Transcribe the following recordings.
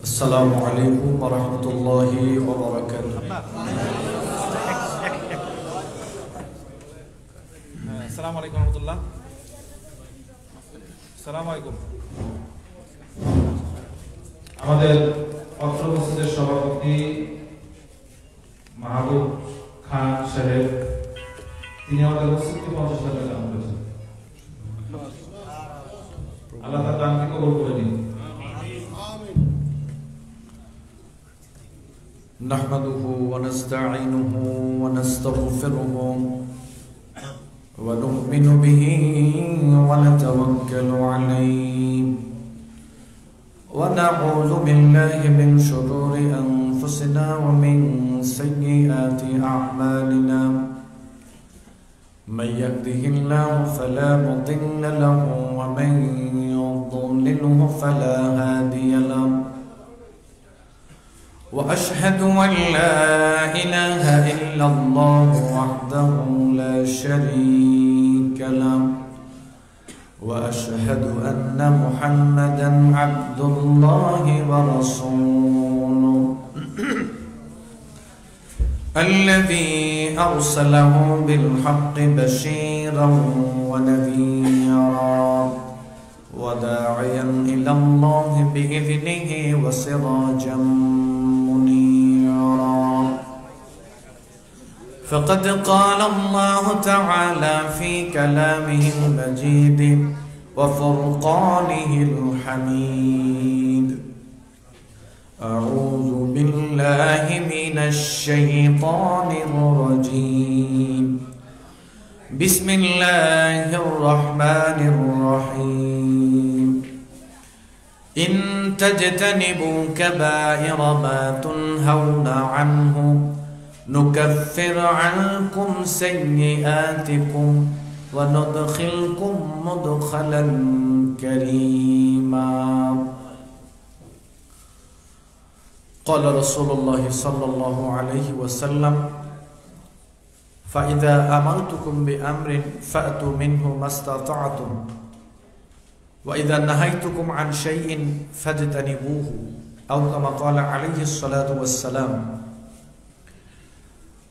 আসসালামু আলাইকুম ওয়া রাহমাতুল্লাহি ওয়া বারাকাতুহু। আসসালামু আলাইকুম ওয়া রাহমাতুল্লাহ। আসসালামু আলাইকুম। আমাদের অত্র মসজিদের সভাপতি মাহবুব খান সাহেব, তিনি আমাদের মসজিদকে 50 লাখ টাকা দান করেছেন। আল্লাহ তার দানকে কবুল করে নিন। নাহমাদুহু ওয়া নাস্তাঈনুহু ওয়া নাস্তাগফিরুহু ওয়া নু'মিনু বিহি ওয়া নাতাওয়াক্কালু আলাইহি ওয়া নাউযু বিল্লাহি মিন শুরুরি আনফুসিনা ওয়া মিন সাইয়্যাতি আ'মালিনা। من يهده الله فلا مضل له ومن يضلله فلا هادي له وأشهد أن لا إله إلا الله وحده لا شريك له وأشهد أن محمدا عبد الله ورسوله الذي أرسله بالحق بشيرا ونذيرا وداعيا إلى الله بإذنه وسراجا منيرا. فقد قال الله تعالى في كلامه المجيد وفرقانه الحميد: أعوذ بالله من الشيطان الرجيم. بسم الله الرحمن الرحيم. إن تجتنبوا كبائر ما تنهون عنه نكفر عنكم سيئاتكم وندخلكم مدخلا كريما. قال رسول الله صلى الله عليه وسلم: فإذا أمرتكم بأمر فأتوا منه ما استطعتم وإذا نهيتكم عن شيء فاجتنبوه أو كما قال عليه الصلاة والسلام.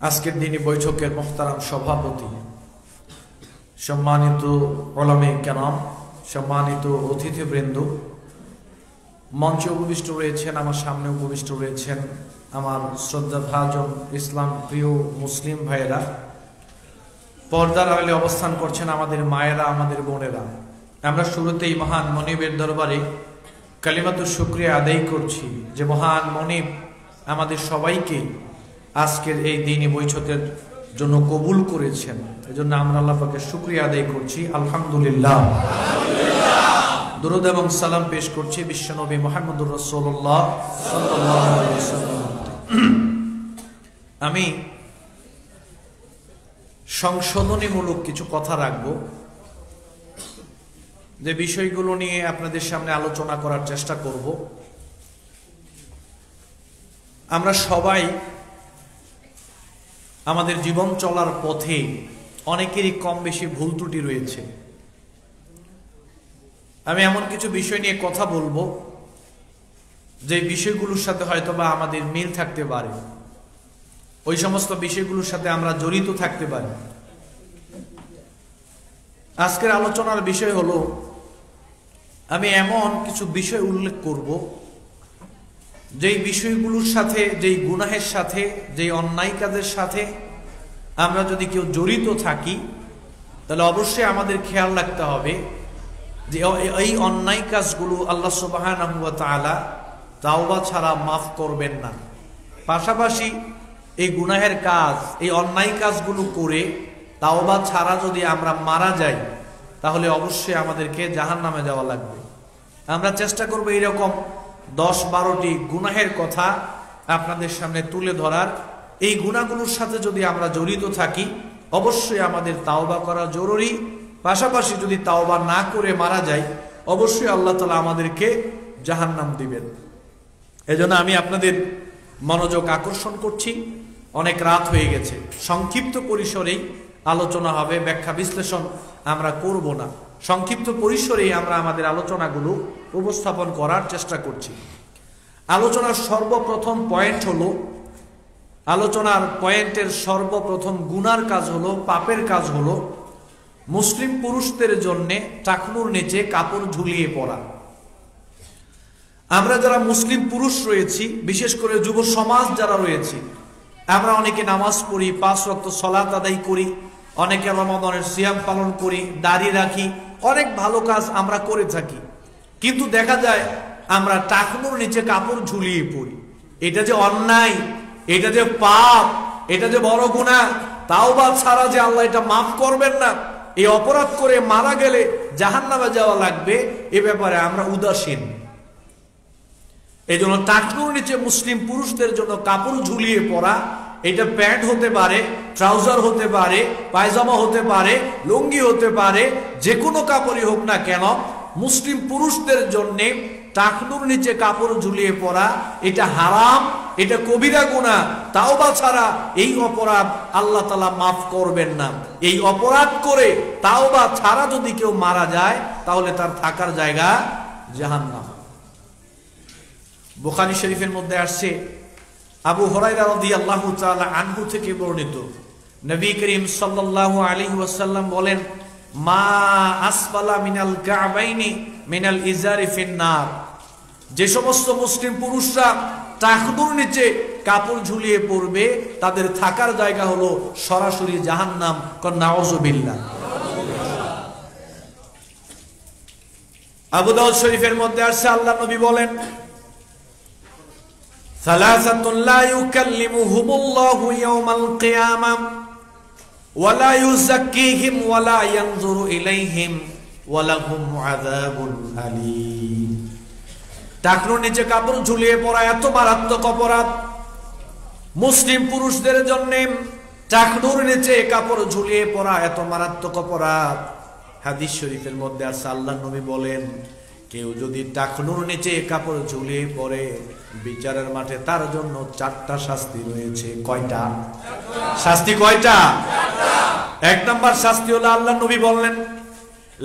আজকের দিনে বৈঠকের মুহতারাম সভাপতি, সম্মানিত উলামায়ে কেরাম, সম্মানিত অতিথিবৃন্দ, মঞ্চে উপবিষ্ট রয়েছেন, আমার সামনে উপবিষ্ট রয়েছেন আমার শ্রদ্ধাভাজন ইসলাম প্রিয় মুসলিম ভাইয়েরা, পর্দার আড়ালে অবস্থান করছেন আমাদের মায়েরা, আমাদের বোনেরা। আমরা শুরুতেই মহান মনিবের দরবারে কালিমাতুশ শুকরিয়া আদায় করছি যে মহান মনিব আমাদের সবাইকে আজকের এই দিনী বৈঠকের জন্য কবুল করেছেন। এজন্য আমরা আল্লাহ পাকের শুকরিয়া আদায় করছি, আলহামদুলিল্লাহ। দুরূদ এবং সালাম পেশ করছি বিশ্বনবী মুহাম্মদুর রাসূলুল্লাহ সাল্লাল্লাহু আলাইহি ওয়াসাল্লাম। আমি সংশোধনীমূলক কিছু কথা রাখব, যে বিষয়গুলো নিয়ে আপনাদের সামনে আলোচনা করার চেষ্টা করব। আমরা সবাই আমাদের জীবন চলার পথে অনেকেরই কম বেশি ভুল ত্রুটি রয়েছে। আমি এমন কিছু বিষয় নিয়ে কথা বলবো যে বিষয়গুলোর সাথে হয়তোবা আমাদের মিল থাকতে পারে, ওই সমস্ত বিষয়গুলোর সাথে আমরা জড়িত থাকতে পারি। আজকের আলোচনার বিষয় হলো, আমি এমন কিছু বিষয় উল্লেখ করব যেই বিষয়গুলোর সাথে, যেই গুনাহের সাথে, যেই অন্যায় কাজের সাথে আমরা যদি কেউ জড়িত থাকি, তাহলে অবশ্যই আমাদের খেয়াল রাখতে হবে যে এই অন্যায় কাজগুলো আল্লাহ সুবহানাহু ওয়া তাআলা তাওবা ছাড়া মাফ করবেন না। পাশাপাশি এই গুনাহের কাজ, এই অন্যায় কাজগুলো করে তাওবা ছাড়া যদি আমরা মারা যাই, তাহলে অবশ্যই আমাদেরকে জাহান্নামে যাওয়া লাগবে। আমরা চেষ্টা করব এইরকম 10-12টি গুনাহের কথা আপনাদের সামনে তুলে ধরার। এই গুনাহগুলোর সাথে যদি আমরা জড়িত থাকি, অবশ্যই আমাদের তাওবা করা জরুরি। পাশাপাশি যদি তাওবা না করে মারা যায়, অবশ্যই আল্লাহ তাআলা আমাদেরকে জাহান্নাম দিবেন। এজন্য আমি আপনাদের মনোযোগ আকর্ষণ করছি। অনেক রাত হয়ে গেছে, সংক্ষিপ্ত পরিসরেই আলোচনা হবে, ব্যাখ্যা বিশ্লেষণ আমরা করব না। সংক্ষিপ্ত পরিসরে আমরা আমাদের আলোচনাগুলো উপস্থাপন করার চেষ্টা করছি। আলোচনার সর্বপ্রথম পয়েন্ট হলো, আলোচনার পয়েন্টের সর্বপ্রথম গুনার কাজ হলো, পাপের কাজ হলো মুসলিম পুরুষদের জন্য টাকনুর নিচে কাপড় ঝুলিয়ে পড়া। আমরা যারা মুসলিম পুরুষ রয়েছি, বিশেষ করে যুব সমাজ যারা রয়েছি, আমরা অনেকে নামাজ পড়ি, 5 ওয়াক্ত সালাত আদায় করি, অনেকে রমাদানের সিয়াম পালন করি, দাড়ি রাখি, অনেক ভালো কাজ আমরা করে থাকি। কিন্তু দেখা যায় আমরা টাকনুর নিচে কাপড় ঝুলিয়ে পড়ি। এটা যে অন্যায়, এটা যে পাপ, এটা যে বড় গুনাহ, তাওবা ছাড়া যে আল্লাহ এটা মাফ করবেন না, এই অপরাধ করে মারা গেলে জাহান্নামে যাওয়া লাগবে, এ ব্যাপারে আমরা উদাসীন। এই জন্য টাকনুর নিচে মুসলিম পুরুষদের জন্য কাপড় ঝুলিয়ে পড়া, এটা প্যান্ট হতে পারে, ট্রাউজার হতে পারে, পায়জামা হতে পারে, লুঙ্গি হতে পারে, যে কোনো কাপড়ই হোক না কেন, মুসলিম পুরুষদের জন্য টাকনুর নিচে কাপড় ঝুলিয়ে পড়া এটা হারাম, এটা কবিরা গুনাহ। তাওবা ছাড়া এই অপরাধ আল্লাহ তাআলা মাফ করবেন না। এই অপরাধ করে তাওবা ছাড়া যদি কেউ মারা যায়, তাহলে তার থাকার জায়গা জাহান্নাম। বুখারী শরীফের মধ্যে আসছে, আবু হুরায়রা রাদিয়াল্লাহু তাআলা আনহু থেকে বর্ণিত, নবী করিম সাল্লাল্লাহু আলাইহি ওয়াসাল্লাম বলেন, মা আসফালা মিনাল কাবাইনি মিনাল ইজারি ফিন্নার। যে সমস্ত মুসলিম পুরুষরা টাকনুর নিচে কাপড় ঝুলিয়ে পড়বে, তাদের থাকার জায়গা হলো সরাসরি জাহান্নাম। নাউযুবিল্লাহ। আবু দাউদ শরীফের মধ্যে আসছে, আল্লাহ নবী বলেন, সালাসাতুন লা ইউকাল্লিমুহুমুল্লাহু ইয়াওমাল কিয়ামাহ ওয়ালা ইউযাক্কিহিম ওয়ালা ইয়ানজুরু ইলাইহিম ওয়ালাহুম আযাবুন আলীম। টাকনুর নিচে কাপড় ঝুলিয়ে পড়া এত মারাত্মক অপরাধ। মুসলিম পুরুষদের জন্য টাকনুর নিচে কাপড় ঝুলিয়ে পড়া এত মারাত্মক অপরাধ। হাদিস শরীফের মধ্যে আছে, আল্লাহ নবী বলেন, কেউ যদি টাকনুর নিচে কাপড় ঝুলিয়ে পড়ে, বিচারের মাঠে তার জন্য 4টা শাস্তি রয়েছে। কয়টা শাস্তি? কয়টা? 1 নাম্বার শাস্তি হলো, আল্লাহ নবী বললেন,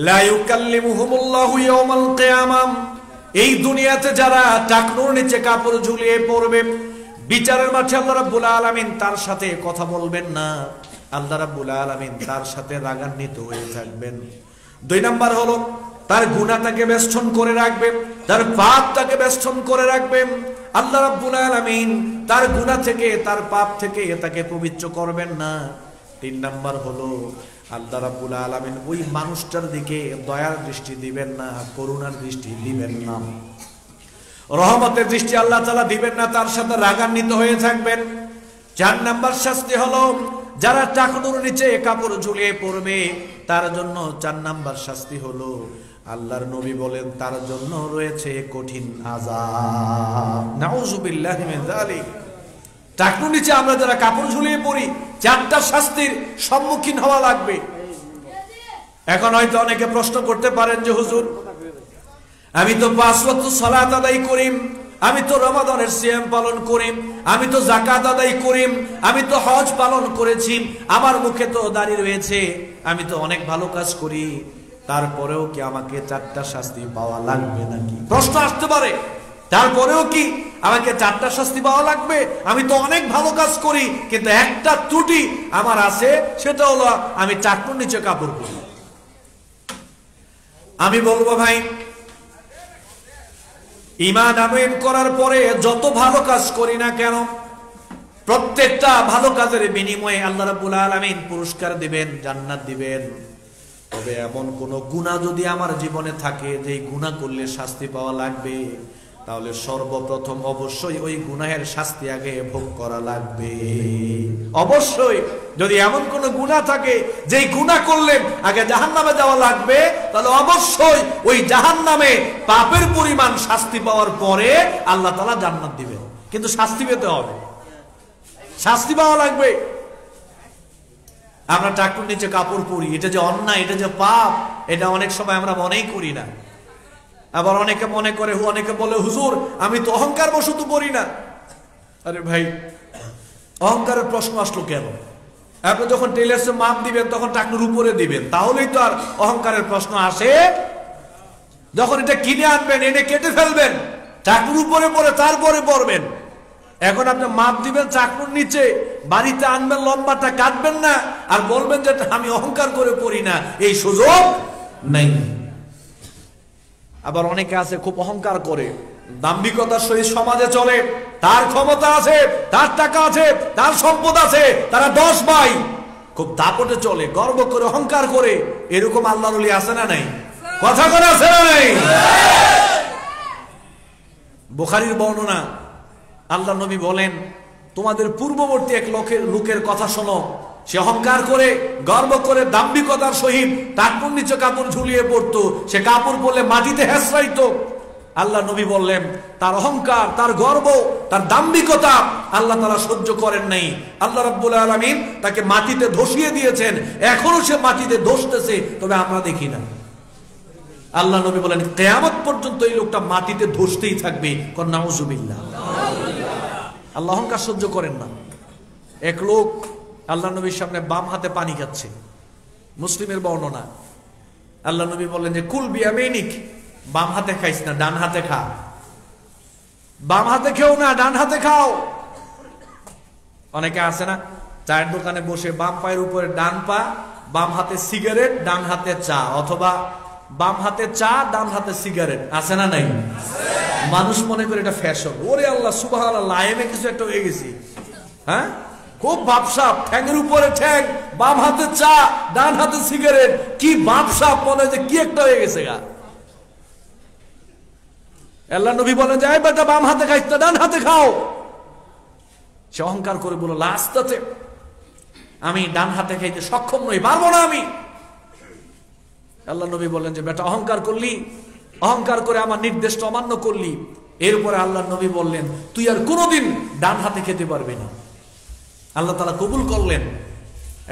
লা ইউকাল্লিমুহুমুল্লাহু ইয়াওমাল কিয়ামাহ। এই দুনিয়াতে যারা টাকনুর নিচে কাপড় ঝুলিয়ে পড়বে, বিচারের মাঠে আল্লাহ রাব্বুল আলামিন তার সাথে কথা বলবেন না। আল্লাহ রাব্বুল আলামিন তার সাথে রাগান্বিত হয়ে থাকবেন। 2 নাম্বার হলো, তার গুনাহ তাকে বেষ্টন করে রাখবেন, তার পাপ তাকে বেষ্টন করে রাখবেন। আল্লাহ রাব্বুল আলামিন তার গুনাহ থেকে, তার পাপ থেকে তাকে পবিত্র করবেন না। 3 নাম্বার হলো, আল্লাহ রাব্বুল আলামিন ওই মানুষটার দিকে দয়ার দৃষ্টি দিবেন না, করুণার দৃষ্টি দিবেন না, রহমতের দৃষ্টি আল্লাহ তাআলা দিবেন না, তার সাথে রাগান্বিত হয়ে থাকবেন। 4 নাম্বার শাস্তি হলো, যারা টাকনুর নিচে কাপড় ঝুলিয়ে পড়বে, তার জন্য 4 নাম্বার শাস্তি হলো, আল্লাহর নবী বলেন, তার জন্য রয়েছে কঠিন আযাব। নাউযুবিল্লাহি মিন যালিক। টাকনুর নিচে আমরা যারা কাপড় ঝুলিয়ে পড়ি, 4টা শাস্তির সম্মুখীন হওয়া লাগবে। এখন হয়তো অনেকে প্রশ্ন করতে পারেন যে, হুজুর, আমি তো 5 ওয়াক্ত সালাত আদায় করি, আমি তো রমাদানের সিয়াম পালন করি, আমি তো যাকাত আদায় করি, আমি তো হজ পালন করেছি, আমার মুখে তো দাড়ি রয়েছে, আমি তো অনেক ভালো কাজ করি, তারপরেও কি আমাকে 4টা শাস্তি পাওয়া লাগবে নাকি? প্রশ্ন আসতে পারে, তারপরেও কি আমাকে 4টা শাস্তি পাওয়া লাগবে? আমি তো অনেক ভালো কাজ করি, কিন্তু একটা ত্রুটি আমার আছে, সেটা হলো আমি টাকনুর নিচে কাপড় পরি। আমি বলবো, ভাই, ঈমান আনয়ন করার পরে যত ভালো কাজ করি না কেন, প্রত্যেকটা ভালো কাজের বিনিময়ে আল্লাহ রাব্বুল আলামিন পুরস্কার দিবেন, জান্নাত দিবেন। তবে এমন কোন গুনাহ যদি আমার জীবনে থাকে, যে গুনাহ করলে শাস্তি পাওয়া লাগবে, তাহলে সর্বপ্রথম অবশ্যই ওই গুনাহের শাস্তি আগে ভোগ করা লাগবে। অবশ্যই যদি এমন কোন গুনাহ থাকে যেই গুনাহ করলে আগে জাহান্নামে যাওয়া লাগবে, তাহলে অবশ্যই ওই জাহান্নামে পাপের পরিমাণ শাস্তি পাওয়ার পরে আল্লাহ তাআলা জান্নাত দিবেন। কিন্তু শাস্তি পেতে হবে, শাস্তি পাওয়া লাগবে। আমরা টাকনুর নিচে কাপড় পরি, এটা যে অন্যায়, এটা যে পাপ, এটা অনেক সময় আমরা মনেই করি না। আবার অনেকে মনে করে, অনেকে বলে, হুজুর, আমি তো অহংকার বশত পড়ি না। আরে ভাই, অহংকারের প্রশ্ন আসলো কেন? আপনি যখন টেলার্সে মাপ দিবেন তখন টাকনুর উপরে দিবেন, তাহলেই তো আর অহংকারের প্রশ্ন আসে। যখন এটা কিনে আনবেন, এনে কেটে ফেলবেন, টাকনুর উপরে পরে তারপরে পরবেন। এখন আপনি মাপ দিবেন চাকনুর নিচে, বাড়িতে আনবেন, লম্বাটা কাটবেন না, আর বলবেন যে আমি অহংকার করে পড়ি না, এই সুযোগ নেই। আবার অনেকে আছে খুব অহংকার করে, দাম্ভিকতার সহিত সমাজে চলে, তার ক্ষমতা আছে, তার টাকা আছে, তার সম্পদ আছে, তারা 10 ভাই, খুব দাপটে চলে, গর্ব করে, অহংকার করে। এরকম আল্লাহর ওলি আছে না নাই? কথা করে আছে না নাই? বুখারীর বর্ণনা, আল্লাহ নবী বলেন, তোমাদের পূর্ববর্তী এক লোকের কথা শোনো, সে অহংকার করে, গর্ব করে, দাম্ভিকতার সহিত টাকনুর নিচে কাপড় ঝুলিয়ে পড়তো, সে কাপড় পরলে মাটিতে হেসরাইতো। আল্লাহ নবী বললেন, তার অহংকার, তার গর্ব, তার দাম্ভিকতা আল্লাহ তাআলা সহ্য করেন নাই। আল্লাহ রাব্বুল আলামিন তাকে মাটিতে ধসিয়ে দিয়েছেন, এখনো সে মাটিতে ধসতেছে, তবে আমরা দেখি না। আল্লাহ নবী বলেন, কিয়ামত পর্যন্ত এই লোকটা মাটিতে ধসতেই থাকবে। নাউজুবিল্লাহ। আল্লাহ অহংকার সহ্য করেন না। এক লোক আল্লাহ নবীর সামনে বাম হাতে পানি খাচ্ছে, মুসলিমের বর্ণনা। আল্লাহ নবী বললেন যে কুল বিয়ামিনিক, বাম হাতে খাইস না, ডান হাতে খা। বাম হাতে খেও না, ডান হাতে খাও। অনেকে আছে না, চায়ের দোকানে বসে বাম পায়ের উপরে ডান পা, বাম হাতে সিগারেট, ডান হাতে চা, অথবা বাম হাতে চা, ডান হাতে সিগারেট, আছে না নাই? মানুষ মনে করে এটা ফ্যাশন। ওরে আল্লাহ, সুবহানাল্লাহ, আইএমএ কিছু একটা হয়ে গেছি। হ্যাঁ, খুব ভাবসাব, ঠ্যাঙের উপরে ঠ্যাং, বাম হাতে চা, ডান হাতে সিগারেট, কি ভাবসাব, মনে হয় যে কি একটা হয়ে গেছে গা। আল্লাহ নবী বলেন যে এই বেটা, বাম হাতে খাইস না, ডান হাতে খাও। সে অহংকার করে বলল, লাস্টে আমি ডান হাতে খাইতে সক্ষম নই, পারবো না আমি। আল্লাহ নবী বললেন যে বেটা, অহংকার করলি, অহংকার করে আমার নির্দেশটা অমান্য করলি। এরপরে আল্লাহ নবী বললেন, তুই আর কোনোদিন ডান হাতে খেতে পারবি না। আল্লাহ তাআলা কবুল করলেন।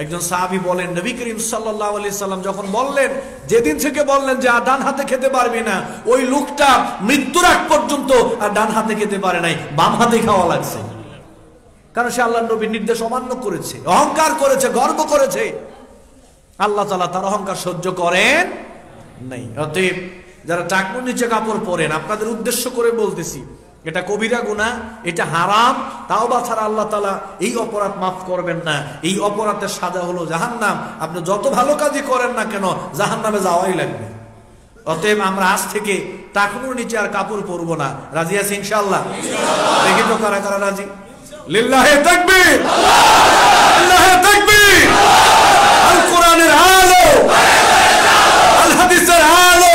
একজন সাহাবী বলেন, নবী করিম সাল্লাল্লাহু আলাইহি সাল্লাম যখন বললেন, যেদিন থেকে বললেন যে ডান হাতে খেতে পারবি না, ওই লোকটা মৃত্যুর আগ পর্যন্ত আর ডান হাতে খেতে পারে নাই, বাম হাতে খাওয়া লাগছে। কারণ সে আল্লাহ নবীর নির্দেশ অমান্য করেছে, অহংকার করেছে, গর্ব করেছে। আল্লাহ তাআলা তার অহংকার সহ্য করেন নাই। অতএব যারা টাকনুর নিচে কাপড় পরেন, আপনাদের উদ্দেশ্য করে বলতেছি, এটা কবিরা গুনাহ, এটা হারাম। তাওবা ছাড়া আল্লাহ তাআলা এই অপরাধ মাফ করবেন না। এই অপরাধের সাজা হলো জাহান্নাম। আপনি যত ভালো কাজই করেন না কেন, জাহান্নামে যাওয়াই লাগবে। অতএব আমরা আজ থেকে টাকনুর নিচে আর কাপড় পরবো না। রাজি আছি ইনশাআল্লাহ? দেখি তো কারা কারা রাজি। লিল্লাহি তাকবীর, লিল্লাহি তাকবীর। আল কোরআনের আলো, আল হাদিসের আলো,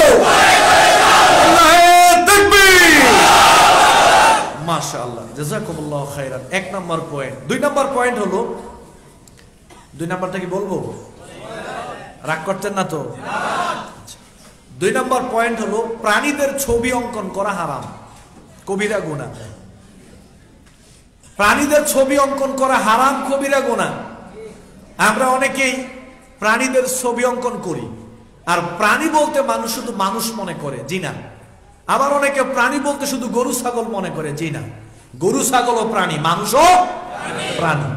লিল্লাহি তাকবীর। মাশাআল্লাহ, জাযাকুমুল্লাহু খাইরান। 1 নম্বর পয়েন্ট। 2 নম্বর পয়েন্ট হলো, 2 নম্বরটা কি বলবো? রাগ করতেন না তো? 2 নম্বর পয়েন্ট হলো, প্রাণীদের ছবি অঙ্কন করা হারাম, কবিরা গুনাহ। প্রাণীদের ছবি অঙ্কন করা হারাম, কবিরা গুনাহ। আমরা অনেকেই প্রাণীদের ছবি অঙ্কন করি, আর প্রাণী বলতে মানুষ শুধু মানুষ মনে করে, জি না। আবার অনেকে প্রাণী বলতে শুধু গরু ছাগল মনে করে, জি না। গরু ছাগলও প্রাণী, মানুষও প্রাণী।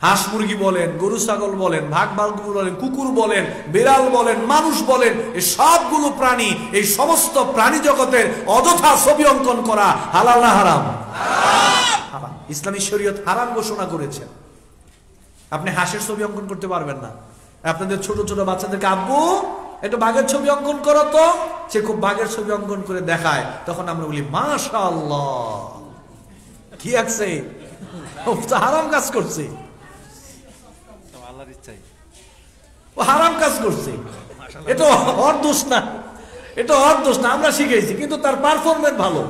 হাঁস মুরগি বলেন, গরু ছাগল বলেন, ভাগ ভাল্লুক বলেন, কুকুর বলেন, বিড়াল বলেন, মানুষ বলেন, এই সবগুলো প্রাণী। এই সমস্ত প্রাণী জগতের অযথা ছবি অঙ্কন করা হালাল না হারাম? হারাম। ইসলামী শরীয়ত হারাম ঘোষণা করেছেন। আপনি হাঁসের ছবি অঙ্কন করতে পারবেন না। আপনাদের ছোট ছোট বাচ্চাদেরকে, আব্বু একটু বাঘের ছবি অঙ্কন করো তো, সে খুব বাঘের ছবি অঙ্কন করে দেখায়, তখন আমরা বলি মাশাআল্লাহ, কি আছে, হারাম কাজ করছে, ও হারাম কাজ করছে। এটা ওর দোষ না, এটা ওর দোষ না, আমরা শিখেছি, কিন্তু তার পারফরমেন্স ভালো,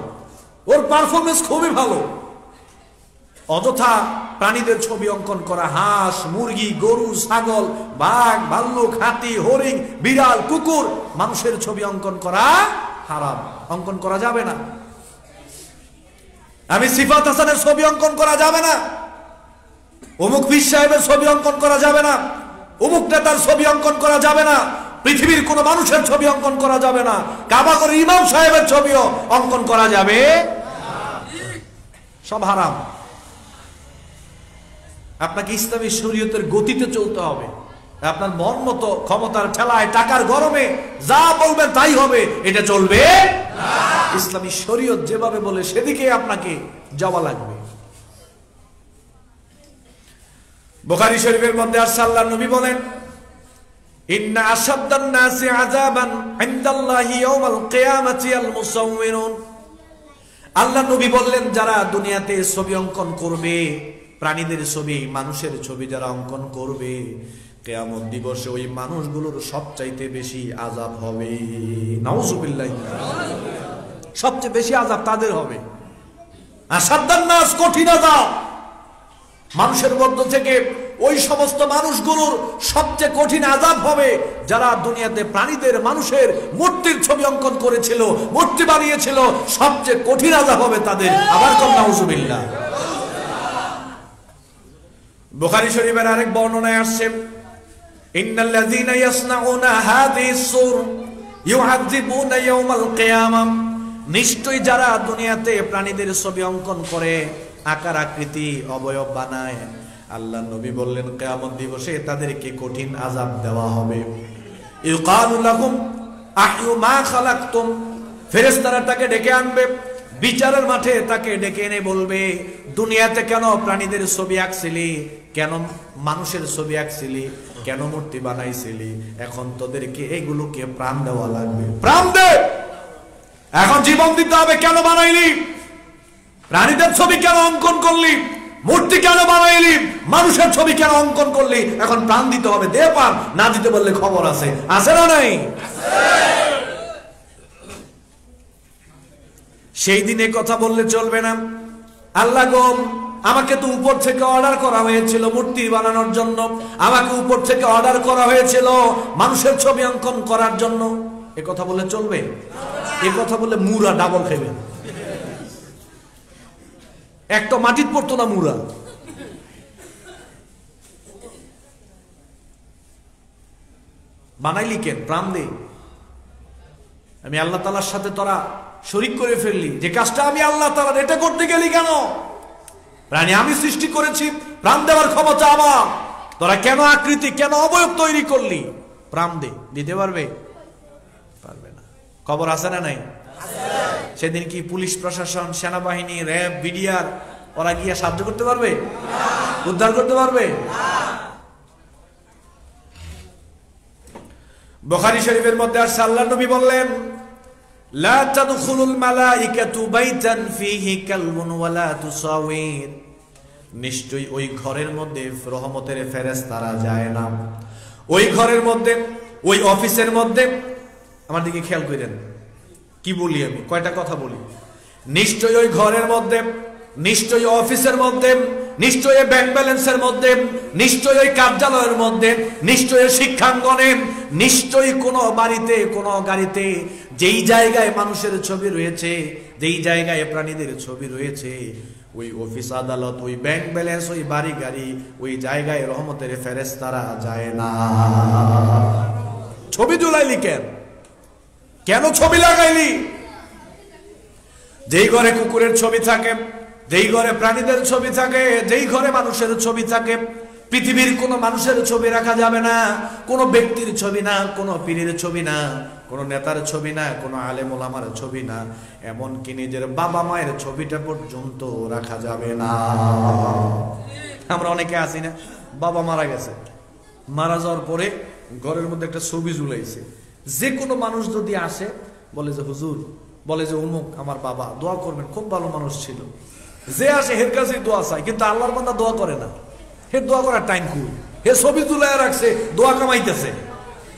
ওর পারফরমেন্স খুবই ভালো। অযথা প্রাণীদের ছবি অঙ্কন করা, হাঁস মুরগি গরু ছাগল বাঘ ভাল্লুক হাতি হরিণ বিড়াল কুকুর, মানুষের ছবি অঙ্কন করা হারাম, অঙ্কন করা যাবে না। আমি সিফাত হাসানের ছবি অঙ্কন করা যাবে না, অমুক পীর সাহেবের ছবি অঙ্কন করা যাবে না, অমুক নেতার ছবি অঙ্কন করা যাবে না, পৃথিবীর কোন মানুষের ছবি অঙ্কন করা যাবে না, কাবাগর ইমাম সাহেবের ছবিও অঙ্কন করা যাবে, সব হারাম। আপনাকে ইসলামী শরীয়তের গতিতে চলতে হবে। আপনার মন মতো ক্ষমতার ঠেলায় টাকার গরমে যা বলবেন তাই হবে, এটা চলবে না। ইসলামী শরীয়ত যেভাবে বলে সেদিকে আপনাকে যাওয়া লাগবে। বুখারী শরীফের মধ্যে আল্লাহর নবী বলেন, ইন্না আশাদ্দান নাসি আযাবান ইনদাল্লাহি ইয়াউমাল কিয়ামাতি আল মুসাউউিরুন। আল্লাহর নবী বললেন, যারা দুনিয়াতে ছবি অঙ্কন করবে, প্রাণীদের ছবি, মানুষের ছবি যারা অঙ্কন করবে, কিয়ামত দিবসে ওই মানুষগুলোর সবচাইতে বেশি আযাব হবে। নাউযুবিল্লাহ। সবচেয়ে বেশি আযাব তাদের হবে। আশাদ্দান নাস, কঠিন আযাব। মানুষের মধ্য থেকে ওই সমস্ত মানুষগুলোর সবচেয়ে কঠিন আযাব হবে যারা দুনিয়াতে প্রাণীদের, মানুষের মূর্তির ছবি অঙ্কন করেছিল, মূর্তি বানিয়েছিল। সবচেয়ে কঠিন আযাব হবে তাদের। আবার কোন নাউযুবিল্লাহ। বুখারী শরীফের আরেক বর্ণনায় আসছে, ইন্নাল্লাযীনা ইয়াসনাউনা হাযিহিস সুর ইউআযিবুনা ইয়াওমাল কিয়ামাহ। নিশ্চয়ই যারা দুনিয়াতে প্রাণীদের ছবি অঙ্কন করে, আকার আকৃতি অবয়ব বানায়, আল্লাহ নবী বললেন কিয়ামত দিবসে তাদেরকে কঠিন আযাব দেওয়া হবে। ইউকালু লাহুম আহয়ু মা খালাকতুম। ফেরেশতারা তাকে ডেকে আনবে, বিচারের মাঠে তাকে ডেকে এনে বলবে, দুনিয়াতে কেন প্রাণীদের ছবি আঁকছিলি, কেন মানুষের ছবি আঁকছিলি, কেন মূর্তি বানাইছিলি, এখন তোদেরকে এগুলোকে প্রাণ দেওয়া লাগবে। প্রাণ দে, এখন জীবন দিতে হবে। কেন বানাইলি? প্রাণীদের ছবি কেন অঙ্কন করলি? মূর্তি কেন বানাইলি? মানুষের ছবি কেন অঙ্কন করলি? এখন প্রাণ দিতে হবে। দে প্রাণ। না দিতে বললে খবর আছে। আছে না নাই? সেই দিনে কথা বললে চলবে না। আল্লাহ গো, আমাকে তো উপর থেকে অর্ডার করা হয়েছিল মূর্তি বানানোর জন্য, আমাকে উপর থেকে অর্ডার করা হয়েছিল মানুষের ছবি অঙ্কন করার জন্য। এ কথা বললে চলবে? এ কথা বললে মুরা ডাবল খাইবে। একটা মাটির পড়তো না মুরা। বানাইলি কেন? প্রাণ দে। আমি আল্লাহ তাআলার সাথে তোরা শরীক করে ফেললি। যে কাজটা আমি আল্লাহ তাআলার, এটা করতে গেলি কেন? প্রাণী আমি সৃষ্টি করেছি, প্রাণ দেওয়ার ক্ষমতা আমার। তোরা কেন আকৃতি, কেন অবয়ব তৈরি করলি? প্রাণ দে। দিতে পারবে? পারবে না। খবর আছে না নাই? সেদিন কি পুলিশ প্রশাসন, সেনাবাহিনী, র্যাব, বিডিআর ওরা গিয়ে সাহায্য করতে পারবে? উদ্ধার করতে পারবে? বুখারী শরীফের মধ্যে আসছে, আল্লাহর নবী বললেন, লা তাদখুলুল মালাইকাতু বাইতান ফীহি কালবুন ওয়ালা তুসাওয়ির। নিশ্চয়ই ওই ঘরের মধ্যে রহমতের ফেরেশতারা যায় না। ওই ঘরের মধ্যে, ওই অফিসের মধ্যে, আমার দিকে খেয়াল করেন কি বলি আমি, কয়টা কথা বলি। নিশ্চয়ই ওই ঘরের মধ্যে, নিশ্চয়ই অফিসের মধ্যে, নিশ্চয়ই ব্যাংক ব্যালেন্সের মধ্যে, নিশ্চয়ই ওই কার্যালয়ের মধ্যে, নিশ্চয়ই শিক্ষাঙ্গনে, নিশ্চয়ই কোনো বাড়িতে, কোনো গাড়িতে, যেই জায়গায় মানুষের ছবি রয়েছে, যেই জায়গায় প্রাণীদের ছবি রয়েছে, ওই অফিস আদালত, ওই ব্যাংক ব্যালেন্স, ওই বাড়ি গাড়ি, ওই জায়গায় রহমতের ফেরেশতারা যায় না। ছবি ঝুলাইলি কেন? কেন ছবি লাগাইলি? যেই ঘরে কুকুরের ছবি থাকে, যেই ঘরে প্রাণীদের ছবি থাকে, যেই ঘরে মানুষের ছবি থাকে, পৃথিবীর কোনো মানুষের ছবি রাখা যাবে না, কোনো ব্যক্তির ছবি না, কোনো পীরের ছবি না, কোনো নেতার ছবি না, কোনো আলেম ওলামার ছবি না, এমনকি নিজের বাবা মায়ের ছবিটা পর্যন্ত রাখা যাবে না। আমরা অনেকে আছি না, বাবা মারা গেছে, মারা যাওয়ার পরে ঘরের মধ্যে একটা ছবি ঝুলাইছে। যে কোনো মানুষ যদি আসে বলে যে হুজুর, বলে যে অমুক আমার বাবা, দোয়া করবেন, খুব ভালো মানুষ ছিল। যে আসে হের কাছে দোয়া চাই, কিন্তু আল্লাহর বান্দা দোয়া করে না। হে দোয়া করার টাইম খুব, হে ছবি তুলে রাখছে, দোয়া কামাইতেছে।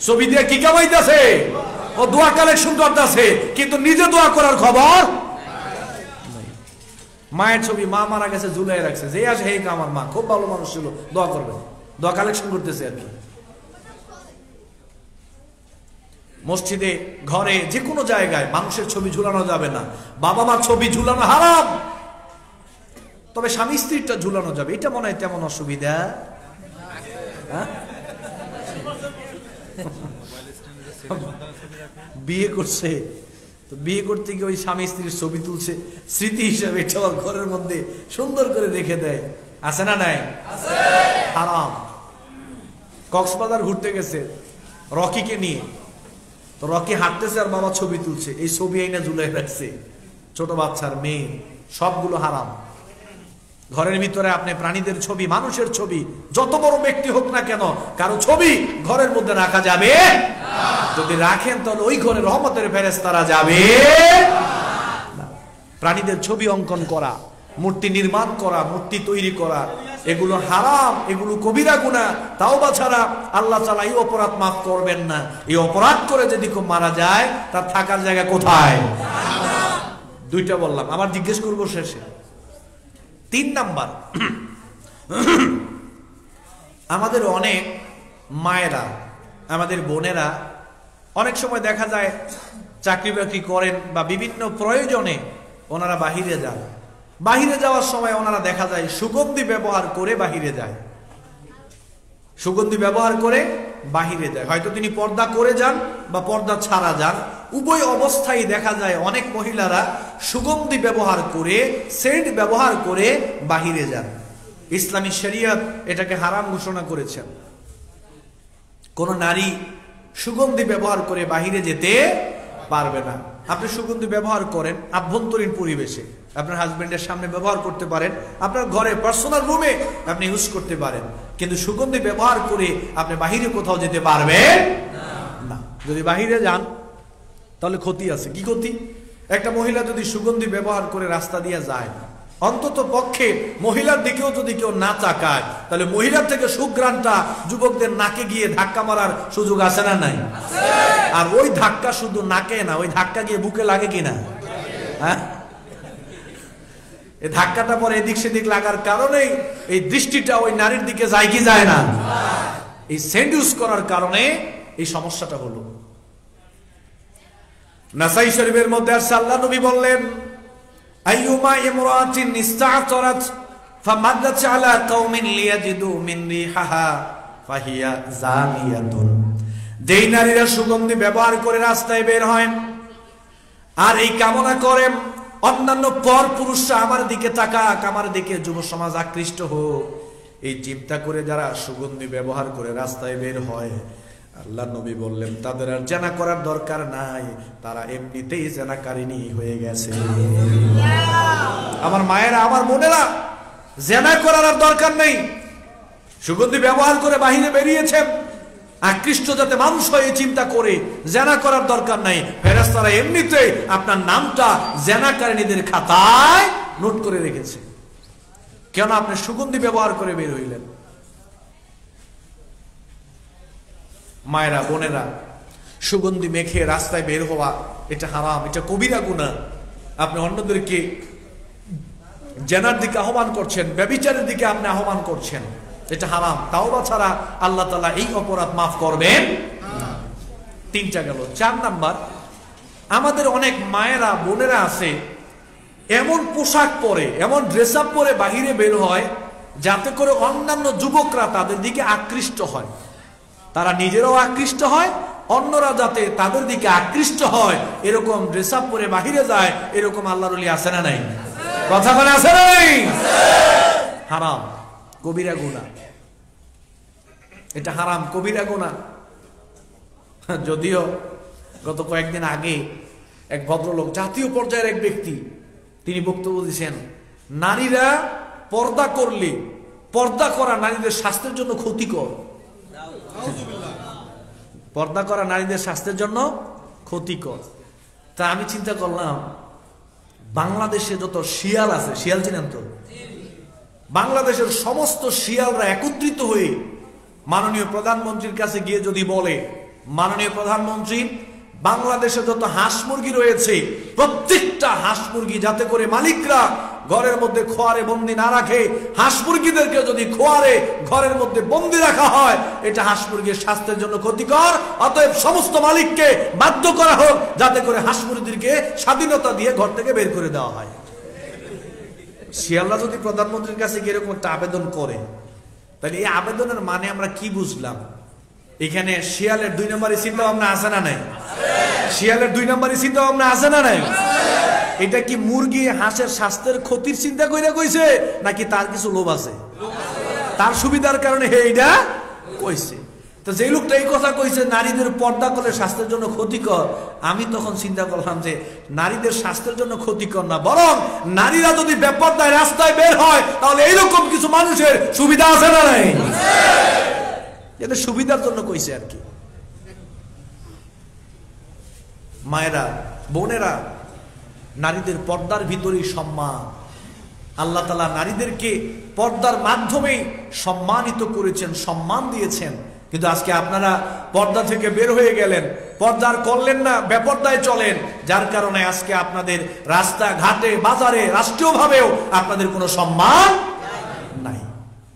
ছবি দিয়ে কি কামাইতেছে? ও দোয়া কালেকশন করতেছে, কিন্তু নিজে দোয়া করার খবর। মায়ের ছবি, মা মারা গেছে, ঝুলাই রাখছে। যে আসে হে আমার মা খুব ভালো মানুষ ছিল, দোয়া করবে, দোয়া কালেকশন করতেছে আর কি। মসজিদে, ঘরে, যে কোনো জায়গায় মানুষের ছবি ঝুলানো যাবে না। বাবা মার ছবি ঝুলানো হারাম, তবে স্বামী স্ত্রীটা ঝুলানো যাবে। এটা মনে হয় তেমন অসুবিধা। বিয়ে করছে তো বিয়ে করতে গিয়ে ওই স্বামী স্ত্রীর ছবি তুলছে, স্মৃতি হিসাবে এটা ঘরের মধ্যে সুন্দর করে রেখে দেয়। আছে না নাই? হারাম। কক্সবাজার ঘুরতে গেছে রকিকে নিয়ে, তো রকি হাঁটতেছে আর বাবা ছবি তুলছে, এই ছবি আইনা ঝুলাই রাখছে, ছোট বাচ্চার মেয়ে, সবগুলো হারাম। ঘরের ভিতরে আপনি প্রাণীদের ছবি, মানুষের ছবি, যত বড় ব্যক্তি হোক না কেন, কারো ছবি ঘরের মধ্যে রাখা যাবে না। যদি রাখেন তাহলে ওই ঘরে রহমতের ফেরেশতারা যাবে না। প্রাণীদের ছবি অঙ্কন করা, মূর্তি নির্মাণ করা, মূর্তি তৈরি করা, এগুলো হারাম, এগুলো কবিরা গুনাহ। তাওবা ছাড়া আল্লাহ তাআলা এই অপরাধ মাফ করবেন না। এই অপরাধ করে যদি কেউ মারা যায়, তার থাকার জায়গা কোথায়? দুইটা বললাম, আবার জিজ্ঞেস করবো শেষে। 3 নাম্বার, আমাদের অনেক মায়েরা, আমাদের বোনেরা অনেক সময় দেখা যায় চাকরি বাকরি করেন বা বিভিন্ন প্রয়োজনে ওনারা বাহিরে যান। বাহিরে যাওয়ার সময় ওনারা দেখা যায় সুগন্ধি ব্যবহার করে বাহিরে যায়, সুগন্ধি ব্যবহার করে বাহিরে যায়। হয়তো তিনি পর্দা করে যান বা পর্দা ছাড়া যান, উভয় অবস্থায় দেখা যায় অনেক মহিলারা সুগন্ধি ব্যবহার করে, সেন্ট ব্যবহার করে বাহিরে যান। ইসলামী শরীয়ত এটাকে হারাম ঘোষণা করেছেন। কোন নারী সুগন্ধি ব্যবহার করে বাহিরে যেতে পারবে না। আপনি সুগন্ধি ব্যবহার করেন আভ্যন্তরীণ পরিবেশে, আপনার হাজবেন্ডের সামনে ব্যবহার করতে পারেন, আপনার ঘরে পার্সোনাল রুমে আপনি ইউজ করতে পারেন, কিন্তু সুগন্ধি ব্যবহার করে আপনি বাহিরে কোথাও যেতে পারবেন না। যদি বাহিরে যান তাহলে ক্ষতি আছে। কি ক্ষতি? একটা মহিলা যদি সুগন্ধি ব্যবহার করে রাস্তা দিয়ে যায়, অন্তত পক্ষে মহিলার দিকেও যদি কেউ না তাকায়, তাহলে মহিলার থেকে সুঘ্রাণটা যুবকদের নাকে গিয়ে ধাক্কা মারার সুযোগ আছে না নাই? আর ওই ধাক্কা শুধু নাকে না, ওই ধাক্কা গিয়ে বুকে লাগে কিনা? হ্যাঁ, এই ধাক্কাটা পরে এদিক সেদিক লাগার কারণেই এই দৃষ্টিটা ওই নারীর দিকে যায় কি যায় না? এই সেন্ট ইউজ করার কারণে এই সমস্যাটা হলো। নাসাই শরীফের মধ্যে আর আল্লাহর নবী বললেন, আইয়ুমা ইমরাতিন ইস্তা'তারাত ফামাদাত আলা কওমিন লিয়াজিদু মিন রিহাহা ফাহিয়া জানিয়াতুন। যেই নারীরা সুগন্ধি ব্যবহার করে রাস্তায় বের হয় আর এই কামনা করে অন্যান্য পর পুরুষরা আমার দিকে তাকাক, আমার দিকে যুব সমাজ আকৃষ্ট হোক, এই চিন্তা করে যারা সুগন্ধি ব্যবহার করে রাস্তায় বের হয়, আল্লাহ নবী বললেন তাদের আর জেনা করার দরকার নাই, তারা এমনিতেই জেনাকারিনী হয়ে গেছে। আমার মায়েরা, আমার বোনেরা, জেনা করার আর দরকার নেই। সুগন্ধি ব্যবহার করে বাহিরে বেরিয়েছেন আকৃষ্ট যাতে মানুষ হয়ে চিন্তা করে, জেনা করার দরকার নাই। ফেরেশতারা এমনিতেই আপনার নামটা জেনাকারিনীদের খাতায় নোট করে রেখেছে। কেন? আপনি সুগন্ধি ব্যবহার করে বের হইলেন। মায়েরা, বোনেরা, সুগন্ধি মেখে রাস্তায় বের হওয়া এটা হারাম, এটা কবিরা গুনাহ। আপনি অন্যদেরকে জেনার দিকে আহ্বান করছেন, ব্যভিচারের দিকে আপনি আহ্বান করছেন, এটা হারাম। তাওবা ছাড়া আল্লাহ তাআলা এই অপরাধ মাফ করবেন না। 3টা গেল। 4 নাম্বার, আমাদের অনেক মায়েরা, বোনেরা আছে এমন পোশাক পরে, এমন ড্রেস আপ পরে বাহিরে বের হয় যাতে করে অন্যান্য যুবকরা তাদের দিকে আকৃষ্ট হয়, তারা নিজেরাও আকৃষ্ট হয়, অন্যরা যাতে তাদের দিকে আকৃষ্ট হয়, এরকম ড্রেস আপ পরে বাহিরে যায়। এরকম আল্লাহর ওলি আছে না নাই? কথা বলে আছে না নাই? হারাম, কবিরা গুনাহ, এটা হারাম, কবিরা গুনাহ। যদিও গত কয়েকদিন আগে এক ভদ্রলোক, জাতীয় পর্যায়ের এক ব্যক্তি, তিনি বক্তব্য দিয়েছেন, নারীরা পর্দা করলে পর্দা করা নারীদের স্বাস্থ্যের জন্য ক্ষতিকর। পর্দা করা নারীদের স্বাস্থ্যের জন্য ক্ষতিকর। তা আমি চিন্তা করলাম, বাংলাদেশে যত শিয়াল আছে, শিয়াল চিনেন তো? বাংলাদেশের সমস্ত শিয়ালরা একত্রিত হয়ে মাননীয় প্রধানমন্ত্রীর কাছে গিয়ে যদি বলে, মাননীয় প্রধানমন্ত্রী, বাংলাদেশে যত হাঁস মুরগি রয়েছে প্রত্যেকটা হাঁস মুরগি যাতে করে মালিকরা ঘরের মধ্যে খোয়ারে বন্দি না রাখে, হাঁস মুরগিদেরকে যদি খোয়ারে ঘরের মধ্যে বন্দি রাখা হয়, এটা হাঁস মুরগির স্বাস্থ্যের জন্য ক্ষতিকর। অতএব সমস্ত মালিককে বাধ্য করা হোক যাতে করে হাঁস মুরগিদেরকে স্বাধীনতা দিয়ে ঘর থেকে বের করে দেওয়া হয়। শিয়ালরা যদি প্রধানমন্ত্রীর কাছে গিয়ে এরকম একটা আবেদন করে, তাহলে এই আবেদনের মানে আমরা কি বুঝলাম? এখানে শিয়ালের 2 নম্বরে চিন্তা ভাবনা আছে না নাই? শিয়ালের 2 নম্বরে চিন্তা ভাবনা আছে না নাই? এটা কি মুরগি হাঁসের স্বাস্থ্যের ক্ষতির চিন্তা কইরা কইছে, নাকি তার কিছু লোভ আছে? তার সুবিধার কারণে এইটা কইছে। তো যে লোকটা এই কথা কইছে নারীদের পর্দা করলে স্বাস্থ্যের জন্য ক্ষতিকর, আমি তখন চিন্তা করলাম যে নারীদের স্বাস্থ্যের জন্য ক্ষতিকর না, বরং নারীরা যদি বেপর্দায় রাস্তায় বের হয় তাহলে এইরকম কিছু মানুষের সুবিধা আছে না নাই? এটা সুবিধার জন্য কইছে আর কি। মায়েরা, বোনেরা, নারীদের পর্দার ভিতরেই সম্মান। আল্লাহ তাআলা নারীদেরকে পর্দার মাধ্যমেই সম্মানিত করেছেন, সম্মান দিয়েছেন। কিন্তু আজকে আপনারা পর্দা থেকে বের হয়ে গেলেন, পর্দার করলেন না, বেপর্দায় চলেন, যার কারণে আজকে আপনাদের রাস্তা ঘাটে বাজারে রাষ্ট্রীয়ভাবেও আপনাদের কোনো সম্মান নাই।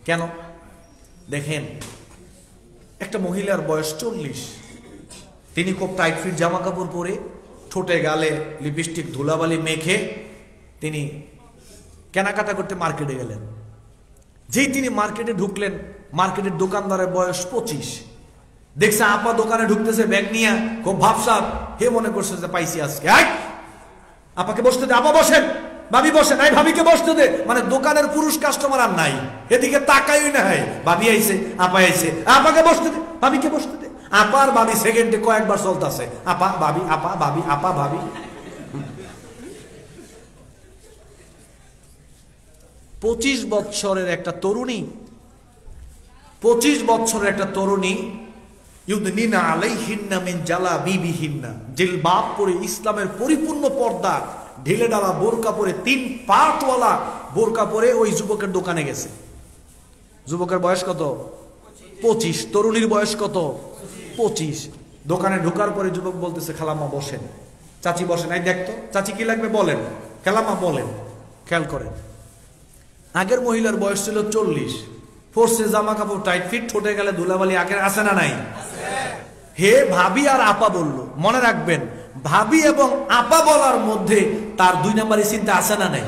কেন? দেখেন, একটা মহিলার বয়স 40, তিনি খুব টাইট ফিট জামা কাপড় পরে, ঠোঁটে গালে লিপস্টিক ধুলাবালি মেখে তিনি কেনাকাটা করতে মার্কেটে গেলেন। যেই তিনি মার্কেটে ঢুকলেন, মার্কেটের দোকানদারের বয়স 25। দেখছে আপা দোকানে ঢুকতেছে ব্যাগ নিয়ে, খুব ভাবসাব, হে মনে করছে যে পাইছি আজকে। আপাকে বসতে দে, আপা বসেন, ভাবি বসেন, এই ভাবিকে বসতে দে। মানে দোকানের পুরুষ কাস্টমার আর নাই, এদিকে তাকাই না, হয় ভাবি আইছে, আপা আইছে, আপাকে বসতে দে, ভাবিকে বসতে দে। আপার ভাবি সেকেন্ডে কয়েকবার চলতেছে, আপা ভাবি, আপা ভাবি, আপা ভাবি। 25 বছরের একটা তরুণী, 25 বছরের একটা তরুণী, ইউদনিনা আলাইহিন্না মিন জালাবিবিহিন্না, জিলবাব পরে, ইসলামের পরিপূর্ণ পর্দা, ঢিলে ডালা বোরকা পরে, 3 পাটওয়ালা বোরকা পরে ওই যুবকের দোকানে গেছে। যুবকের বয়স কত? 25। তরুণীর বয়স কত? 25। দোকানে ঢোকার পরে যুবক বলতেছে, খালাম্মা বসেন, চাচি বসেন, এই দেখতো চাচি কি লাগবে বলেন, খালাম্মা বলেন। খেয়াল করেন, আগের মহিলার বয়স ছিল 40, ফোর্সে জামা কাপড় টাইট ফিট, ঠোঁটে গেলে ধুলাবালি আগের আছে না নাই? হে ভাবি আর আপা বলল। মনে রাখবেন, ভাবি এবং আপা বলার মধ্যে তার 2 নম্বরের চিন্তা আছে না নাই?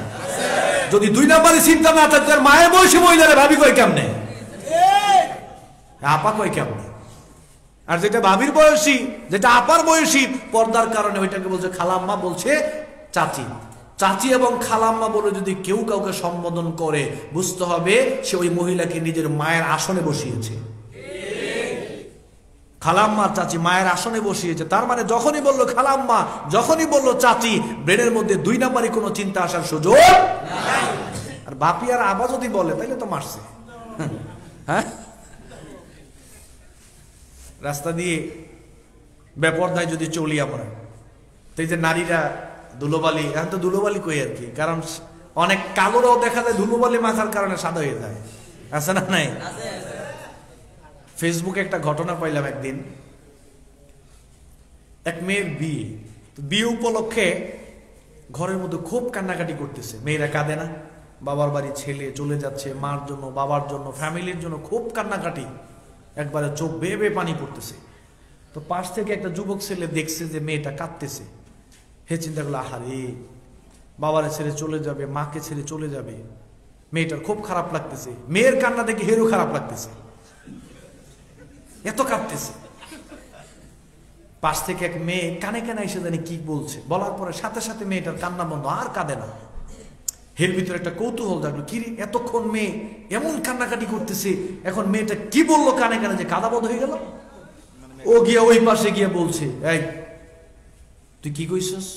যদি 2 নম্বরের চিন্তা না থাকে, তার মায়ের বয়সী মহিলারে ভাবি কই কেমনে, আপা কই কেমনে? আর যেটা ভাবির বয়সী, যেটা আপার বয়সী, পর্দার কারণে ওইটাকে বলছে খালাম্মা, বলছে চাচি। চাচি এবং খালাম্মা বলে যদি কেউ কাউকে সম্বোধন করে, বুঝতে হবে সে ওই মহিলাকে নিজের মায়ের আসনে বসিয়েছে। খালাম্মা চাচি মায়ের আসনে বসিয়েছে, তার মানে যখনই বললো খালাম্মা, যখনই বললো চাচি, ব্রেনের মধ্যে 2 নম্বরই কোনো চিন্তা আসার সুযোগ নাই। আর বাপি আর আবা যদি বলে তাইলে তো মারছে। হ্যাঁ, রাস্তা দিয়ে বেপর্দায় যদি চলি আমরা, তো এই যে নারীরা ধুলোবালি, এখন তো ধুলোবালি কই আর কি, কারণ অনেক কালোরাও দেখা যায় ধুলোবালি মাখার কারণে সাদা হয়ে যায়, আছে না নাই? ফেসবুকে একটা ঘটনা পাইলাম একদিন, এক মেয়ের বিয়ে, বিয়ে উপলক্ষে ঘরের মধ্যে খুব কান্নাকাটি করতেছে। মেয়েরা কাঁদে না? বাবার বাড়ি ছেলে চলে যাচ্ছে, মার জন্য, বাবার জন্য, ফ্যামিলির জন্য খুব কান্নাকাটি, একবারে চোখ বেয়ে বেয়ে পানি পড়তেছে। তো পাশ থেকে একটা যুবক ছেলে দেখছে যে মেয়েটা কাঁদতেছে, হে চিন্তা করলো, আহারে বাবারে ছেড়ে চলে যাবে, মাকে ছেড়ে চলে যাবে, মেয়েটার খুব খারাপ লাগতেছে। মেয়ের কান্না দেখে হেরও খারাপ লাগতেছে, এত কাঁদতেছে। পাশ থেকে এক মেয়ে কানে কানে এসে জানি কি বলছে, বলার পরে সাথে সাথে মেয়েটার কান্না বন্ধ, আর কাঁদে না। এর ভিতরে একটা কৌতূহল জাগলো, কি রে এতক্ষণ মেয়ে এমন কান্নাকাটি করতেছে, এখন মেয়েটা কি বললো কানে কানে যে কাদা বন্ধ হয়ে গেল? ও গিয়া ওই পাশে গিয়ে বলছে, এই তুই কি কইছিস?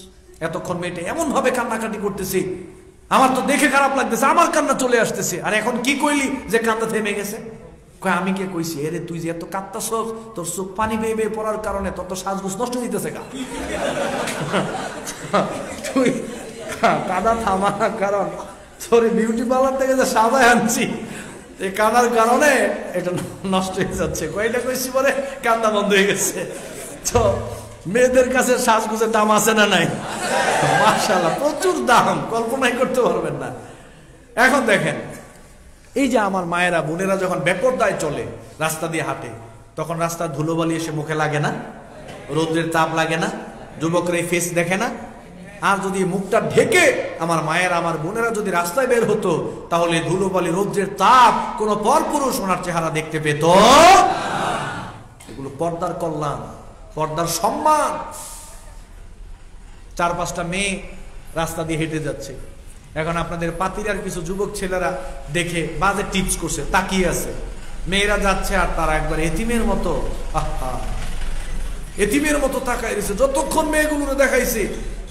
এতক্ষণ মেয়েটা এমন ভাবে কান্নাকাটি করতেছে, আমার তো দেখে খারাপ লাগতেছে, আমার কান্না চলে আসতেছে, আর এখন কি কইলি যে কান্না থেমে গেছে? কয় আমি কে কইছি, এরে তুই যে এত কাঁদতাছস, তোর চোখ পানি বেয়ে বেয়ে পড়ার কারণে তোর তো সাজগোজ নষ্ট হইতেছে গা। তুই কাদা থামা, কারণ তোর বিউটি পার্লার থেকে যে সাজায় আনছি, এই কাদার কারণে এটা নষ্ট হয়ে যাচ্ছে। কয়টা কইছি পরে কান্না বন্ধ হয়ে গেছে। তো মেয়েদের কাছে সাজগোজের দাম আছে না নাই? মাশাআল্লাহ, প্রচুর দাম, কল্পনাই করতে পারবেন না। এখন দেখেন, এই যে আমার মায়েরা বোনেরা যখন বেপরদায় চলে, রাস্তা দিয়ে হাঁটে, তখন রাস্তার ধুলোবালি এসে মুখে লাগে না? রোদ্রের তাপ লাগে না? যুবকরা এই ফেস দেখে না? আর যদি মুখটা ঢেকে আমার মায়েরা আমার বোনেরা যদি রাস্তায় বের হতো, তাহলে ধুলোবালি রোদ্রের তাপ কোনো পরপুরুষ ওনার চেহারা দেখতে পেত। এগুলো পর্দার কল্যাণ, পর্দার সম্মান। 4-5টা মেয়ে রাস্তা দিয়ে হেঁটে যাচ্ছে, এখন আপনাদের পাতিরার কিছু যুবক ছেলেরা দেখে বাজে টিপস করছে, তাকিয়ে আছে, মেয়েরা যাচ্ছে আর তারা একবার এতিমের মতো, আহা, এতিমের মতো তাকায় রয়েছে। যতক্ষণ মেয়েগুলো দেখাইছে,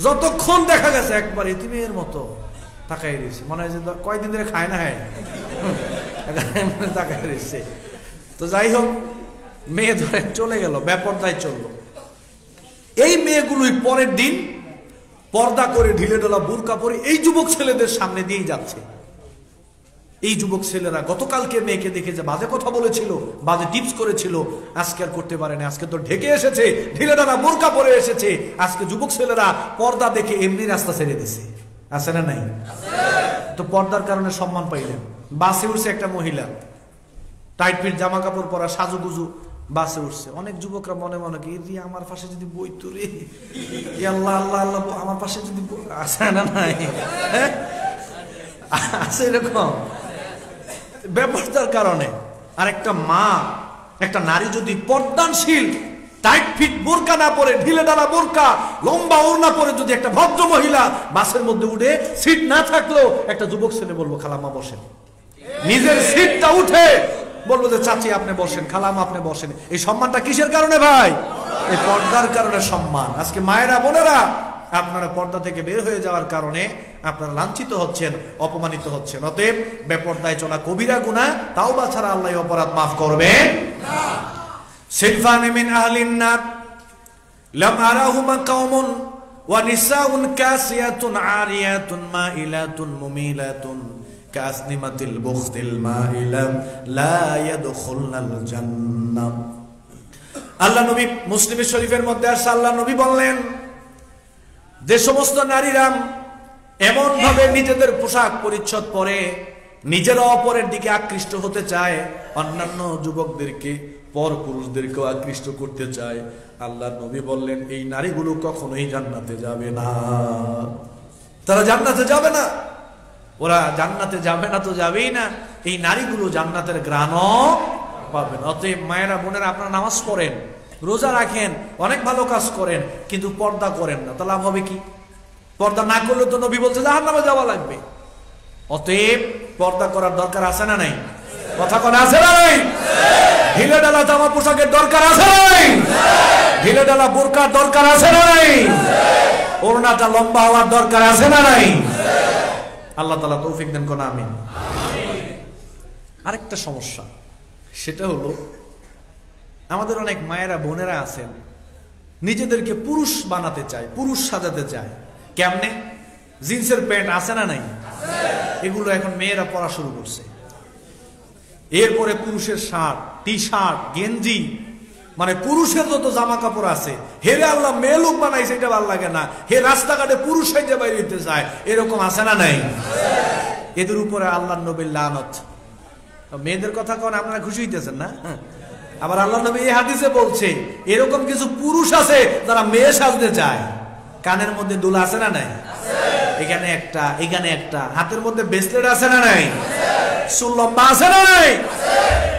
যতক্ষণ দেখা গেছে একবার এতিমের মতো তাকায় রয়েছে, মনে হয় যে কয়দিন ধরে খায় না, হ্যাঁ তাকায় রয়েছে। তো যাই হোক, মেয়ে ধরে চলে গেল, বেপরদায় চললো। এই মেয়েগুলোই পরের দিন পর্দা করে ঢিলে ঢালা বুরকা পরে এই যুবক ছেলেদের সামনে দিয়েই যাচ্ছে। এই যুবক ছেলেরা গতকালকে মেয়েকে দেখে যে বাজে কথা বলেছিল, বাজে টিপস করেছিল, আজকে আর করতে পারে না। আজকে তো ঢেকে এসেছে, ঢিলে ঢালা বুরকা পরে এসেছে। আজকে যুবক ছেলেরা পর্দা দেখে এমনি রাস্তা ছেড়ে দিছে, আছে না নাই? তো পর্দার কারণে সম্মান পাইলেন। বাসে উঠছে একটা মহিলা, টাইট ফিট জামা কাপড় পরা, সাজুগুজু, বাসে উঠছে। অনেক যুবকরা মনে মনে কি, আমার পাশে যদি বইতো রে, আল্লাহ আল্লাহ আল্লাহ, আমার পাশে যদি, আছে না নাই? আছে এরকম ব্যাপারটার কারণে। আর একটা মা, একটা নারী যদি পর্দানশীল, টাইট ফিট বোরকা না পরে, ঢিলে ঢালা বোরকা, লম্বা ওড়না পরে যদি একটা ভদ্র মহিলা বাসের মধ্যে উঠে, সিট না থাকলেও একটা যুবক ছেলে বলবো খালাম্মা বসেন, নিজের সিটটা উঠে বলবো যে চাচি আপনি বসেন, খালাম্মা আপনি বসেন। এই সম্মানটা কিসের কারণে ভাই? এই পর্দার কারণে সম্মান। আজকে মায়েরা বোনেরা, আপনারা পর্দা থেকে বের হয়ে যাওয়ার কারণে আপনারা লাঞ্ছিত হচ্ছেন, অপমানিত হচ্ছেন। অতএব বেপর্দায় চলা কবিরা গুনাহ, তাওবা ছাড়া আল্লাহ অপরাধ মাফ করবেন না। সিলফান মিন আহলিন নার লাম আরাহুমা কওমুন ওয়া নিসাউন কাসিয়াতুন আরিয়াতুন মাইলাতুন মুমিলাতুন কাসনিমাতিল বুখতিল মাইলা লা ইয়াদখুলনাল জান্নাহ। আল্লাহ নবী মুসলিম শরীফের মধ্যে আসছে, আল্লাহ নবী বললেন, যে সমস্ত নারীরা এমন ভাবে নিজেদের পোশাক পরিচ্ছদ পরে নিজেরা অপরের দিকে আকৃষ্ট হতে চায়, অন্যান্য যুবকদেরকে, পর পুরুষদেরকেও আকৃষ্ট করতে চায়, আল্লাহ নবী বললেন এই নারীগুলো কখনোই জান্নাতে যাবে না। তারা জান্নাতে যাবে না। ওরা জান্নাতে যাবে না তো যাবেই না, এই নারীগুলো জান্নাতের ঘ্রাণও পাবে না। অতএব মায়েরা বোনেরা, আপনারা নামাজ পড়েন, রোজা রাখেন, অনেক ভালো কাজ করেন, কিন্তু পর্দা করেন না, তা লাভ হবে কি? পর্দা না করলে তো নবী বলছে জাহান্নামে যাওয়া লাগবে। অতএব পর্দা করার দরকার আছে না নাই? কথা কোন আছে না নাই? ঢিলে ঢালা জামা পোশাকের দরকার আছে না নাই? ঢিলে ঢালা বোরকার দরকার আছে না নাই? ওড়নাটা লম্বা হওয়ার দরকার আছে না নাই? আল্লাহ তাআলা তৌফিক দেন কোন আমিন। আরেকটা সমস্যা, সেটা হলো আমাদের অনেক মায়েরা বোনেরা আছেন, নিজেদেরকে পুরুষ বানাতে চায়, পুরুষ সাজাতে চায়। কেমনে? জিন্সের প্যান্ট আছে না নাই? এগুলো এখন মেয়েরা পরা শুরু করছে। এরপরে পুরুষের শার্ট, টি শার্ট, গেঞ্জি, মানে পুরুষের যত জামা কাপড় আছে, হেরে আল্লাহ মেয়ে লোক বানাইছে, এটা ভালো লাগে না, হে রাস্তাঘাটে পুরুষ সাইজে বাইরে দিতে চায়, এরকম আছে না নাই? এদের উপরে আল্লাহ নবীর লানত। মেয়েদের কথা কোন আপনারা খুশি হইতেছেন না? আবার আল্লাহ নবী এই হাদিসে বলছে এরকম কিছু পুরুষ আছে যারা মেয়ে সাজতে চায়। কানের মধ্যে দুল আছে না নাই? এখানে একটা, এখানে একটা, হাতের মধ্যে ব্রেসলেট আছে না নাই? চুল লম্বা আছে না নাই?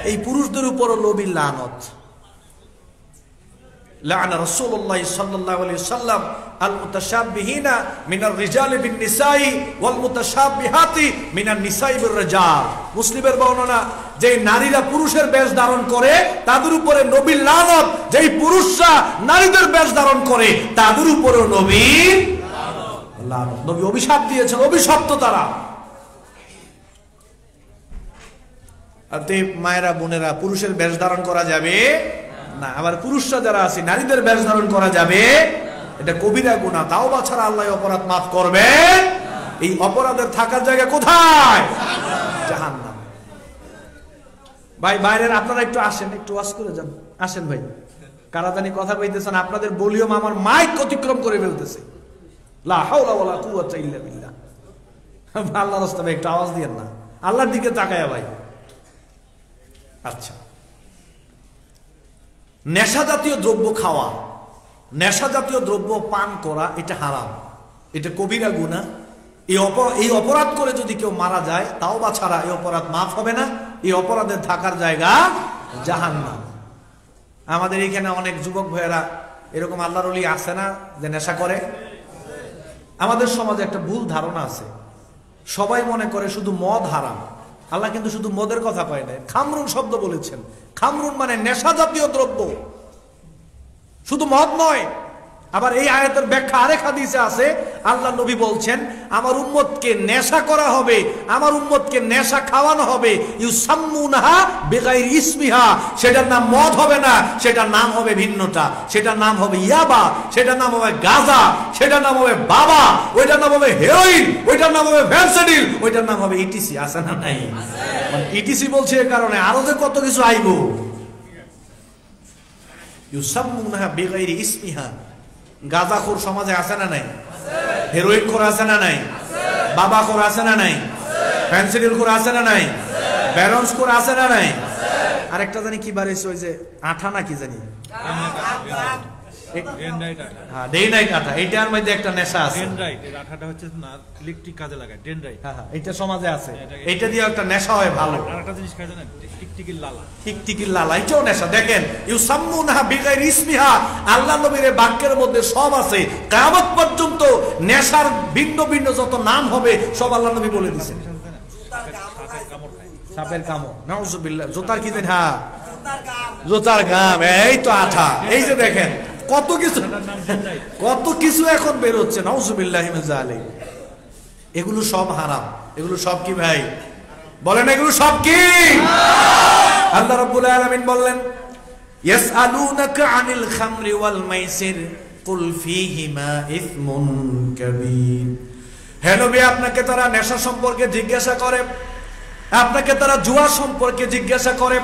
এই পুরুষদের উপর নবীর লানত। লাআনা রাসূলুল্লাহ সাল্লাল্লাহু আলাইহি ওয়াসাল্লাম আল মুতাশাব্বিহিনা মিনার রিজালি বিন নিসাই ওয়াল মুতাশাব্বিহাতি মিনান নিসাই বির রিজাল। মুসলিমের বর্ণনা, যে নারীরা পুরুষের বেশ ধারণ করে তাদের উপরে নবীর লানত, যেই পুরুষরা নারীদের বেশ ধারণ করে তাদের উপরে নবীর লানত। নবী অভিশাপ দিয়েছেন, অভিশপ্ত তারা। অতএব মায়েরা বোনেরা, পুরুষের বেশ ধারণ করা যাবে না। আবার পুরুষরা যারা আছে, নারীদের বেশ ধারণ করা যাবে, এটা কবিরা গুনাহ। তাওবা ছাড়া আল্লাহ অপরাধ মাফ করবেন। এই অপরাধের থাকার জায়গা কোথায়? জাহান্নাম। ভাই বাইরের আপনারা একটু আসেন, একটু ওয়াজ করে যান, আসেন ভাই। কারা জানি কথা কইতেছেন, আপনাদের ভলিউম আমার মাইক অতিক্রম করে ফেলতেছে। লা হাওলা ওয়ালা কুওয়াতা ইল্লা বিল্লাহ। আল্লাহর রাস্তায় একটু আওয়াজ দিয়েন না, আল্লাহর দিকে তাকায়া ভাই। আচ্ছা, নেশা জাতীয় দ্রব্য খাওয়া, নেশা জাতীয় দ্রব্য পান করা, এটা হারাম, এটা কবিরা গুনাহ। এই অপরাধ করে যদি কেউ মারা যায়, তাওবা ছাড়া এই অপরাধ মাফ হবে না। এই অপরাধের থাকার জায়গা জাহান্নাম। আমাদের এখানে অনেক যুবক ভাইয়েরা এরকম আল্লাহর ওলি আছে না যে নেশা করে? আমাদের সমাজে একটা ভুল ধারণা আছে, সবাই মনে করে শুধু মদ হারাম। আল্লাহ কিন্তু শুধু মদের কথা কয় নাই, খামরুন শব্দ বলেছেন। খামরুন মানে নেশা জাতীয় দ্রব্য, শুধু মদ নয়। আবার এই আয়াতের ব্যাখ্যা আরেক হাদিসে আছে, আল্লাহ নবী বলছেন আমার উম্মতকে নেশা করা হবে, আমার উম্মতকে নেশা খাওয়ানো হবে। ইউসাম্মুনাহা বিগাইরি ইসমিহা, সেটার নাম মদ হবে না, সেটার নাম হবে ভিন্নটা, সেটার নাম হবে ইয়াবা, সেটার নাম হবে গাঁজা, সেটার নাম হবে বাবা, ওইটার নাম হবে হেরোইন, ওইটার নাম হবে ফেন্সিডিল, ওইটার নাম হবে ইটিসি। আছে না নাই? ইটিসি বলছে এর কারণে আরো যে কত কিছু আইব। ইউসাম্মুনাহা বিগাইরি ইসমিহা। গাঁজাখোর সমাজে আছে না নাই? হেরোইন খোর আছে না নাই? বাবা খোর আছে না নাই? ফেন্সিডিল খোর আছে না নাই? ব্যারন্স খোর আছে না নাই? আরেকটা জানি কি বাড়িছে, ওই যে আঠা না কি জানি, ডেনরাইট আঠা, এইটার মধ্যে একটা নেশা আছে। ডেনরাইট এর আঠাটা হচ্ছে না ইলেকট্রিক কাজে লাগায়, ডেনরাইট। হ্যাঁ, এটা সমাজে আছে, এইটা দিয়ে একটা নেশা হয় ভালো। আরেকটা জিনিস খায় জানেন, টিকটিকির লালা। টিকটিকির লালা, এটাও নেশা। দেখেন ইউসাম্মুনাহা বিগাইরি ইসমিহা, আল্লাহ নবীর বাক্যের মধ্যে সব আছে। কিয়ামত পর্যন্ত নেশার ভিন্ন ভিন্ন যত নাম হবে সব আল্লাহ নবী বলে দিয়েছেন। সাপের কামড়, নাউজুবিল্লাহ। জোতার কি দেন? হ্যাঁ, জোতার গাম, এই তো আঠা। এই যে দেখেন কত কিছু, কত কিছু এখন বের হচ্ছে, নাউজুবিল্লাহি মিন যালিক। এগুলো সব হারাম, এগুলো সব কি ভাই বলেন? এগুলো সব কি? আল্লাহ রাব্বুল আলামিন বললেন ইয়াসআলুনাকা আনিল খামরি ওয়াল মাইসির কুল ফীহিমা ইসমুন কাবীর। হে নবী, আপনাকে তারা নেশা সম্পর্কে জিজ্ঞাসা করে, আপনাকে তারা জুয়া সম্পর্কে জিজ্ঞাসা করে,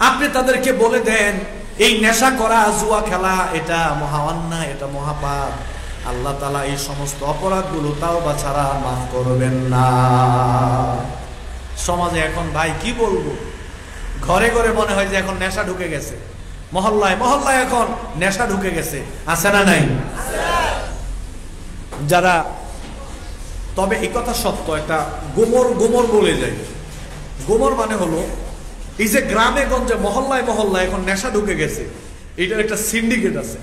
আপনি তাদেরকে বলে দেন এই নেশা করা, জুয়া খেলা এটা মহা অন্যায়, এটা মহাপাপ। আল্লাহ তাআলা এই সমস্ত অপরাধগুলো তাওবা ছাড়া মাফ করবেন না। সমাজে এখন ভাই কি বলবো, ঘরে ঘরে মনে হয় যে এখন নেশা ঢুকে গেছে, মহল্লায় মহল্লায় এখন নেশা ঢুকে গেছে। আছে না নাই? যারা, তবে এই কথা সত্য, একটা গোমর গোমর বলে যায়। গোমর মানে হলো এই যে গ্রামে গঞ্জে মহল্লায় মহল্লায় এখন নেশা ঢুকে গেছে, এটার একটা সিন্ডিকেট আছে,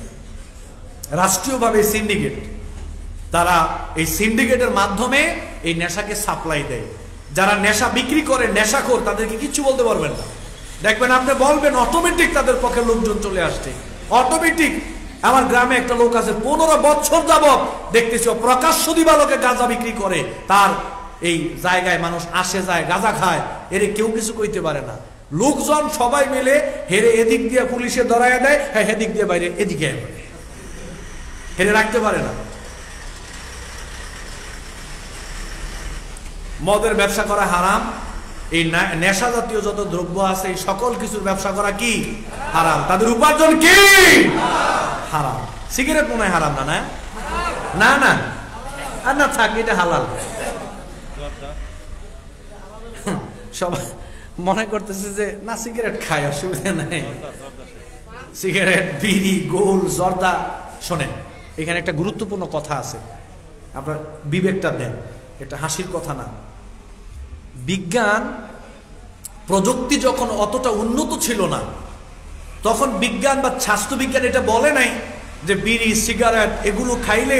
রাষ্ট্রীয়ভাবে সিন্ডিকেট। তারা এই সিন্ডিকেটের মাধ্যমে এই নেশাকে সাপ্লাই দেয়। যারা নেশা বিক্রি করে, নেশাখোর, তাদেরকে কিচ্ছু বলতে পারবেন না। দেখবেন আপনি বলবেন অটোমেটিক তাদের পক্ষে লোকজন চলে আসছে, অটোমেটিক। আমার গ্রামে একটা লোক আছে, 15 বছর যাবত দেখতেছি প্রকাশ্য দিবালোকে গাঁজা বিক্রি করে। তার এই জায়গায় মানুষ আসে যায়, গাঁজা খায়, এর কেউ কিছু কইতে পারে না। লোকজন সবাই মিলে হেরে এদিক দিয়ে পুলিশে ধরায় দেয়, হ্যাঁ এদিক দিয়ে বাইরে এদিকে হেরে রাখতে পারে না। মদের ব্যবসা করা হারাম। এই নেশা জাতীয় যত দ্রব্য আছে এই সকল কিছুর ব্যবসা করা কি হারাম, তাদের উপার্জন কি হারাম। সিগারেট মনে হয় হারাম না? না না না, আর না থাক, এটা হালাল। সবাই মনে করতেছে যে না সিগারেট খায়, অসুবিধা নাই। সিগারেট, বিড়ি, গোল, জর্দা। শোনেন, এখানে একটা গুরুত্বপূর্ণ কথা আছে, আপনার বিবেকটা দেন, এটা হাসির কথা না। বিজ্ঞান প্রযুক্তি যখন অতটা উন্নত ছিল না, তখন বিজ্ঞান বা স্বাস্থ্য বিজ্ঞান এটা বলে নাই যে বিড়ি, সিগারেট এগুলো খাইলে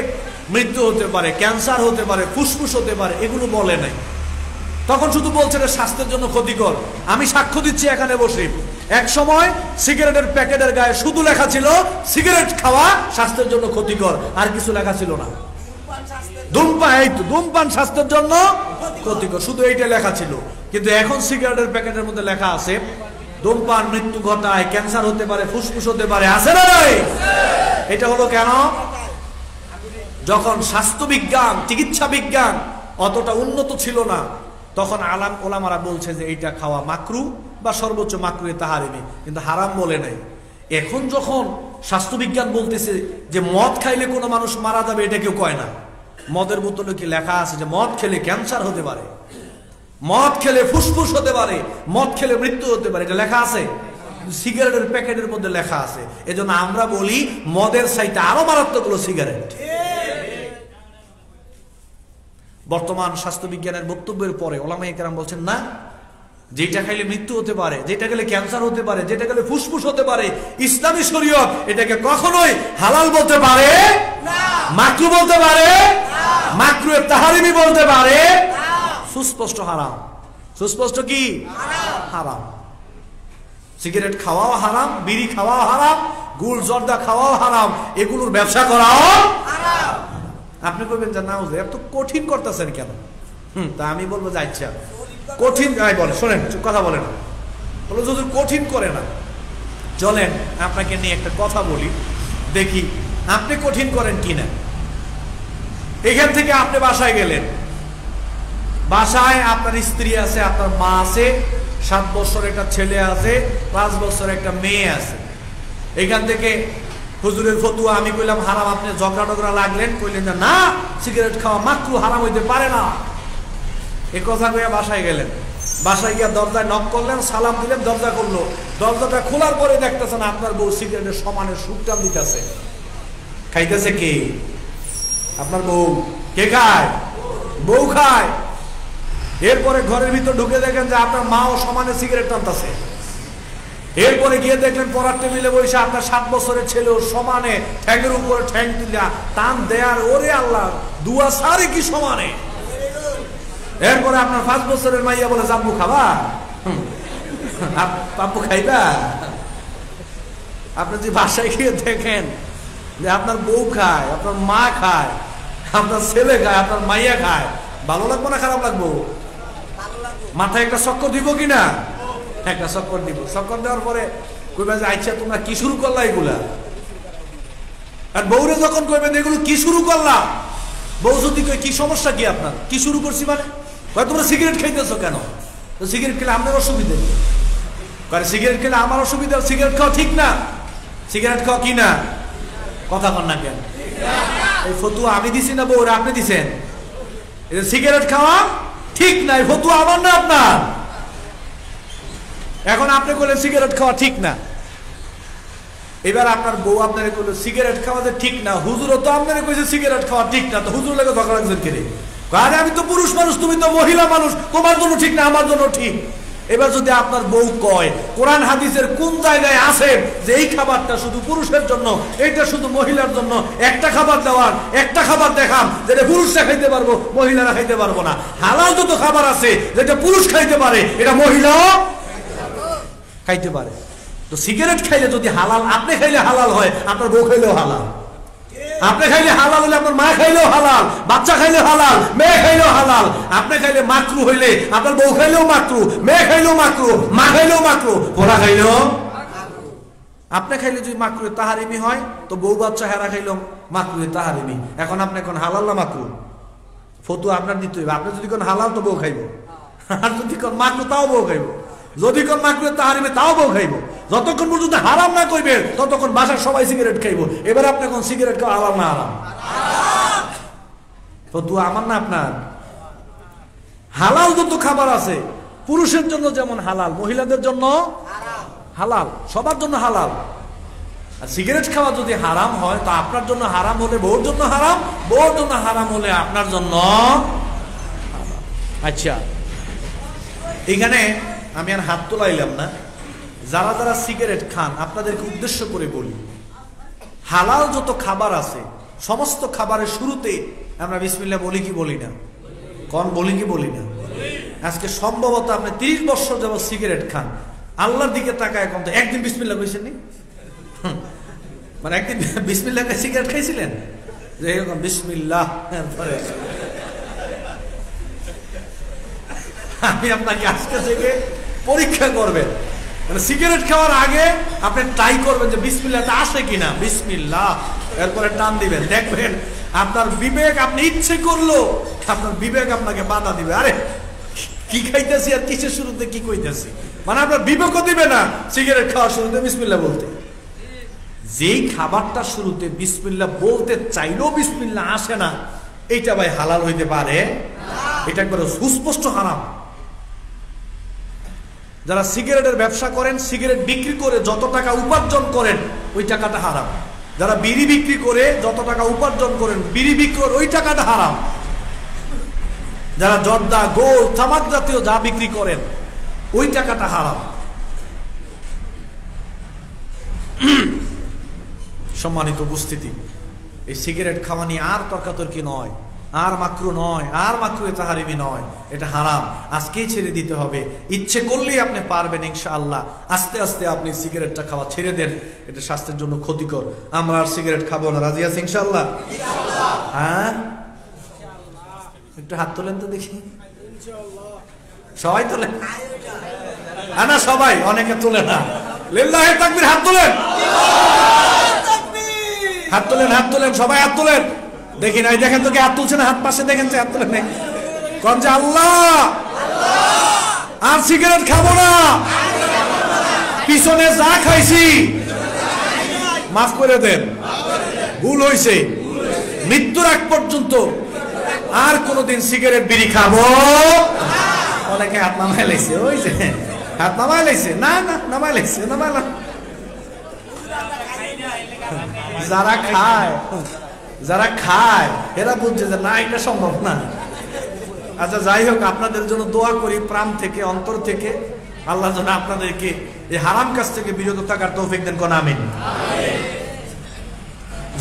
মৃত্যু হতে পারে, ক্যান্সার হতে পারে, ফুসফুস হতে পারে, এগুলো বলে নাই। তখন শুধু বলছে এটা স্বাস্থ্যের জন্য ক্ষতিকর। আমি সাক্ষ্য দিচ্ছি এখানে বসে, এক সময় সিগারেটের প্যাকেটের গায়ে শুধু লেখা ছিল সিগারেট খাওয়া স্বাস্থ্যের জন্য ক্ষতিকর, আর কিছু লেখা ছিল না। ধূমপান স্বাস্থ্যের জন্য ক্ষতিকর, শুধু এইটা লেখা ছিল। কিন্তু এখন সিগারেটের প্যাকেটের মধ্যে লেখা আছে ধূমপান মৃত্যু ঘটায়, ক্যান্সার হতে পারে, ফুসফুস হতে পারে। আছে না নাই? এটা হলো কেন? যখন স্বাস্থ্য বিজ্ঞান, চিকিৎসা বিজ্ঞান অতটা উন্নত ছিল না, তখন আলাম ওলামারা বলছে যে এইটা খাওয়া মাকরু বা সর্বোচ্চ মাকরুহে তাহারিমি, কিন্তু হারাম বলে নাই। এখন যখন স্বাস্থ্যবিজ্ঞান বলতেছে যে মদ খাইলে কোনো মানুষ মারা যাবে, এটা কেউ কয় না। মদের বোতলে কি লেখা আছে যে মদ খেলে ক্যান্সার হতে পারে, মদ খেলে ফুসফুস হতে পারে, মদ খেলে মৃত্যু হতে পারে, এটা লেখা আছে? সিগারেটের প্যাকেটের মধ্যে লেখা আছে। এজন্য আমরা বলি মদের চাইতে আরো মারাত্মক হলো সিগারেট। বর্তমান স্বাস্থ্য বিজ্ঞানের বক্তব্যের পরে ওলামায়ে কেরাম বলছেন না, যেটা খাইলে মৃত্যু হতে পারে, যেটা খেলে ক্যান্সার হতে পারে, যেটা খেলে ফুসফুস হতে পারে, ইসলামী শরীয়ত এটাকে কখনোই হালাল বলতে পারে না, মাকরু বলতে পারে, মাকরুহে তাহরিমি বলতে পারে সুস্পষ্ট হারাম। সুস্পষ্ট কি হারাম। সিগারেট খাওয়াও হারাম, বিড়ি খাওয়াও হারাম, গুল জর্দা খাওয়াও হারাম, এগুলোর ব্যবসা করাও হারাম। আপনি বলবেন যে না এত কঠিন করতেছেন কেন? তা আমি বলবো যে আচ্ছা কঠিন বলে শোনেন, কথা বলে না, বলো যদি কঠিন করে না, চলেন আপনাকে নিয়ে একটা কথা বলি, দেখি আপনি কঠিন করেন কিনা। এখান থেকে আপনি বাসায় গেলেন, বাসায় আপনার স্ত্রী আছে, আপনার মা আছে, 7 বছর একটা ছেলে আছে, 5 বছর একটা মেয়ে আছে। এখান থেকে হুজুরের ফতুয়া আমি কইলাম হারাম, আপনি ঝগড়া টগড়া লাগলেন, কইলেন যে না সিগারেট খাওয়া মাকরু, হারাম হইতে পারে না। এই কথা কইয়া বাসায় গেলেন, বাসায় গিয়া দরজায় নক করলেন, সালাম দিলেন, দরজা করলো, দরজাটা খোলার পরে দেখতেছেন আপনার বউ সিগারেটের সমানে সুখটান দিতেছে। খাইতেছে কে? আপনার বউ। কে খায়? বউ খায়। এরপরে ঘরের ভিতর ঢুকে দেখেন যে আপনার মাও সমানে সিগারেট টানতেছে। এরপরে গিয়ে দেখলেন পড়ার টেবিলে বসে আপনার 7 বছরের ছেলেও সমানে ঠ্যাংের উপরে ঠ্যাং তুলা টান দেয়ার, ওরে আল্লাহ দুয়া সারে কি সমানে। এরপরে আপনার 5 বছরের মাইয়া বলে জাম্বু খাবা, পাপ্পু খাইবা। আপনি যে বাসায় গিয়ে দেখেন যে আপনার বউ খায়, আপনার মা খায়, আপনার ছেলে খায়, আপনার মাইয়া খায়, ভালো লাগবো না খারাপ লাগবো? মাথায় একটা চক্কর দিব কিনা? একটা চক্কর দিব। চক্কর দেওয়ার পরে কইবা যে আচ্ছা তোমরা কি শুরু করলা এগুলা? আর বউরে যখন কইবেন এগুলো কি শুরু করলা, বউ যদি কই কি সমস্যা কি আপনার, কি শুরু করছি মানে, তোমরা সিগারেট খাইতেছো কেন? তো সিগারেট খেলে আপনার অসুবিধা, সিগারেট খেলে আমার অসুবিধা, সিগারেট খাওয়া ঠিক না। সিগারেট খাওয়া কি না? কথা কন না কেন? এই ফতুয়া আমি দিছি না বউরে আপনি দিছেন? সিগারেট খাওয়া ঠিক নাই, ফতুয়া আমার না আপনার। এখন আপনি বললেন সিগারেট খাওয়া ঠিক না, এবার আপনার বউ আপনার বললো সিগারেট খাওয়া যে ঠিক না, হুজুরও তো আপনার কইছে সিগারেট খাওয়া ঠিক না, তো হুজুর লাগে ঝগড়া লাগছেন কেড়ে? আরে আমি তো পুরুষ মানুষ, তুমি তো মহিলা মানুষ, তোমার জন্য ঠিক না আমার জন্য ঠিক। এবার যদি আপনার বউ কয় কোরআন হাদিসের কোন জায়গায় আছে যে এই খাবারটা শুধু পুরুষের জন্য, এইটা শুধু মহিলার জন্য, একটা খাবার দেওয়ার, একটা খাবার দেখাম যেটা পুরুষরা খাইতে পারবো মহিলারা খাইতে পারবো না, হালাল যত খাবার আছে যেটা পুরুষ খাইতে পারে এটা মহিলাও খাইতে পারে। তো সিগারেট খাইলে যদি হালাল, আপনি খাইলে হালাল হয়, আপনার বউ খাইলেও হালাল। আপনি খাইলে হালাল হলে আপনার মা খাইলেও হালাল, বাচ্চা খাইলেও হালাল, মেয়ে খাইলেও হালাল। আপনি খাইলে মাকরু হইলে আপনার বউ খাইলেও মাকরু, মেয়ে খাইলেও মাকরু, মা খাইলেও মাকরু, পোলা খাইলেও। আপনি খাইলে যদি মাকরু তাহারিমি হয়, তো বউ বাচ্চা হেরা খাইলেও মাকরু তাহারিমি। এখন আপনি কোন হালাল না মাকরু? ফতুয়া আপনার দিতে হইবে। আপনি যদি কোন হালাল তো বউ খাইব, আর যদি কোন মাকরু তাও বউ খাইব, যদি কোন মাকরু তাহারিমি তাও বউ খাইব। যতক্ষণ পর্যন্ত হারাম না কইবে ততক্ষণ বাসার সবাই সিগারেট খাইব। এবার আপনি কোন সিগারেট খাওয়া হালাল না হারাম? ফতুয়া আমার না আপনার। হালাল যত খাবার আছে পুরুষের জন্য যেমন হালাল, মহিলাদের জন্য হালাল, সবার জন্য হালাল। আর সিগারেট খাওয়া যদি হারাম হয় তো আপনার জন্য হারাম হলে বউর জন্য হারাম, বউর জন্য হারাম হলে আপনার জন্য। আচ্ছা এখানে আমি আর হাত তোলাইলাম না, যারা যারা সিগারেট খান আপনাদেরকে উদ্দেশ্য করে বলি, হালাল যত খাবার আছে সমস্ত খাবারের শুরুতে আমরা বিসমিল্লাহ বলি কি বলি না? কোন বলি কি বলি না? আজকে সম্ভবত আপনি 30 বছর যাবত সিগারেট খান, আল্লাহর দিকে তাকায় এখন তো একদিন বিসমিল্লাহ কইছেন নি? মানে একদিন বিসমিল্লাহ সিগারেট খাইছিলেন যে এরকম বিসমিল্লাহ? আমি আপনাকে আজকে থেকে পরীক্ষা করবেন, সিগারেট খাওয়ার আগে আপনি ট্রাই করবেন যে বিসমিল্লাহটা আসে কিনা, বিসমিল্লাহ, এরপরে টান দিবেন, দেখবেন আপনার বিবেক, আপনি ইচ্ছে করলো আপনার বিবেক আপনাকে বাধা দিবে, আরে কি খাইতেছি আর কিসের শুরুতে কি কইতেছি, মানে আপনার বিবেকও দিবে না সিগারেট খাওয়ার শুরুতে বিসমিল্লাহ বলতে। যেই খাবারটা শুরুতে বিসমিল্লাহ বলতে চাইলেও বিসমিল্লাহ আসে না, এইটা ভাই হালাল হইতে পারে? এটা একবারে সুস্পষ্ট হারাম। যারা সিগারেটের ব্যবসা করেন, সিগারেট বিক্রি করে যত টাকা উপার্জন করেন ওই টাকাটা হারাম। যারা বিড়ি বিক্রি করে যত টাকা উপার্জন করেন, বিড়ি বিক্রির ওই টাকাটা হারাম। যারা জর্দা, গোল, তামাক জাতীয় যা বিক্রি করেন ওই টাকাটা হারাম। সম্মানিত উপস্থিতি, এই সিগারেট খাওয়া নিয়ে আর তর্কাতর্কি নয়, আর মাকরু নয়, আর মাকরু তাহারিমি নয়, এটা হারাম। আজকেই ছেড়ে দিতে হবে। ইচ্ছে করলেই আপনি পারবেন ইনশাআল্লাহ। আস্তে আস্তে আপনি সিগারেটটা খাওয়া ছেড়ে দেন, এটা স্বাস্থ্যের জন্য ক্ষতিকর। আমরা আর সিগারেট খাবো না, রাজি আছি ইনশাআল্লাহ? হ্যাঁ, একটু হাত তোলেন তো দেখি। সবাই তোলেন না? সবাই, অনেকে তোলে না। লিল্লাহি তাকবীর, হাত তোলেন, হাত তোলেন, হাত তোলেন, সবাই হাত তোলেন। দেখি নাই, দেখেন তো কে হাত তুলছে না, হাত পাশে দেখেন তো হাত তোলেন নাই। কোন যে আল্লাহ, আর সিগারেট খাবো না, পিছনে যা খাইছি মাফ করে দেন, ভুল হয়েছে। মৃত্যুর আগ পর্যন্ত আর কোনদিন সিগারেট বিড়ি খাবো। অনেকে হাত নামায় লাইছে, ওই যে হাত নামায় লাইছে। না না, নামায় লাইছে, নামাইলাম। যারা খায়, যারা খায় এরা বুঝছে যে না, এটা সম্ভব না। আচ্ছা, যাই হোক, আপনাদের জন্য দোয়া করি প্রাণ থেকে, অন্তর থেকে। আল্লাহ যেন আপনাদেরকে এই হারাম কাজ থেকে বিরত থাকার তৌফিক দেন, কোন আমিন।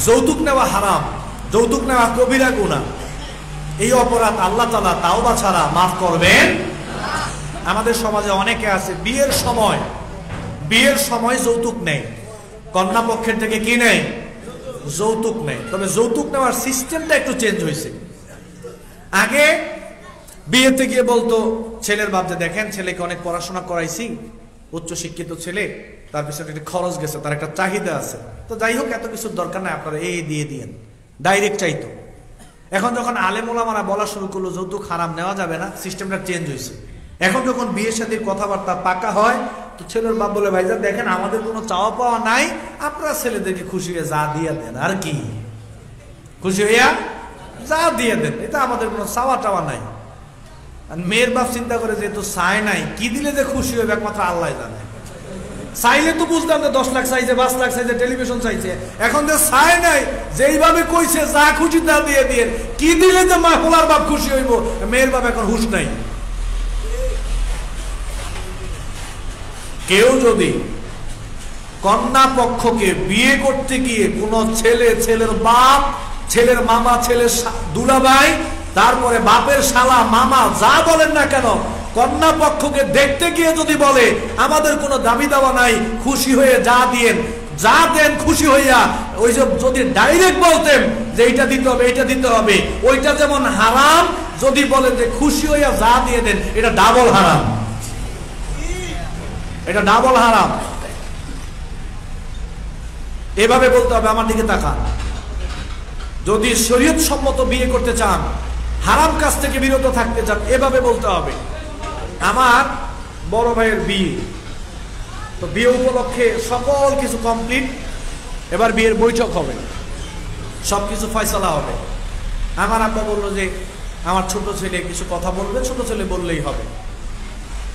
যৌতুক নেওয়া হারাম, যৌতুক নেওয়া কবিরা গুনাহ। এই অপরাধ আল্লাহ তাআলা তাওবা ছাড়া মাফ করবেন। আমাদের সমাজে অনেকে আছে বিয়ের সময় যৌতুক নেই, কন্যা পক্ষের থেকে কি নেই? যৌতুক নেই। তবে যৌতুক নেওয়ার সিস্টেমটা একটু চেঞ্জ হয়েছে। আগে বিয়েতে গিয়ে বলতো ছেলের বাপ যে, দেখেন ছেলেকে অনেক পড়াশোনা করাইছি, উচ্চ শিক্ষিত ছেলে, তার পিছনে একটা খরচ গেছে, তার একটা চাহিদা আছে, তো যাই হোক এত কিছুর দরকার নাই, আপনারা এই দিয়ে দিয়েন, ডাইরেক্ট চাইতো। এখন যখন আলেম ওলামারা বলা শুরু করলো যৌতুক হারাম, নেওয়া যাবে না, সিস্টেমটা চেঞ্জ হয়েছে। এখন যখন বিয়ে শাদীর কথাবার্তা পাকা হয়, তো ছেলের বাপ বলে, ভাইজান দেখেন আমাদের কোনো চাওয়া পাওয়া নাই, আপনারা ছেলেদেরকে খুশি হয়ে যা দিয়ে দেন, আর কি খুশি হইয়া যা দিয়ে দেন, এটা আমাদের কোনো চাওয়া টাওয়া নাই। আর মেয়ের বাপ চিন্তা করে যে তো চায় নাই, কি দিলে যে খুশি হবে একমাত্র আল্লাহ জানে। চাইলে তো বুঝতাম যে 10 লাখ চাইছে, 5 লাখ চাইছে, টেলিভিশন চাইছে। এখন যে চায় নাই, যেইভাবে কইছে যা খুশি তা দিয়ে দিয়ে, কি দিলে যে মা পোলার বাপ খুশি হইব, মেয়ের বাপ এখন হুঁশ নাই। কেউ যদি কন্যা পক্ষকে বিয়ে করতে গিয়ে কোন ছেলে, ছেলের বাপ, ছেলের মামা, ছেলের দুলাভাই, তারপরে বাপের শালা, মামা, যা বলেন না কেন, কন্যা পক্ষকে দেখতে গিয়ে যদি বলে আমাদের কোনো দাবি দাওয়া নাই, খুশি হয়ে যা দিয়েন, যা দেন খুশি হইয়া, ওই যে যদি ডাইরেক্ট বলতেন যে এইটা দিতে হবে, এইটা দিতে হবে, ওইটা যেমন হারাম, যদি বলেন যে খুশি হইয়া যা দিয়ে দেন, এটা ডাবল হারাম, এটা ডাবল হারাম। এভাবে বলতে হবে, আমার দিকে তাকান। যদি শরীয়ত সম্মত বিয়ে করতে চান, হারাম কাজ থেকে বিরত থাকতে চান, এভাবে বলতে হবে। আমার বড় ভাইয়ের বিয়ে, তো বিয়ে উপলক্ষে সকল কিছু কমপ্লিট, এবার বিয়ের বৈঠক হবে, সবকিছু ফয়সালা হবে। আমার আব্বা বললো যে আমার ছোট ছেলে কিছু কথা বলবে, ছোট ছেলে বললেই হবে।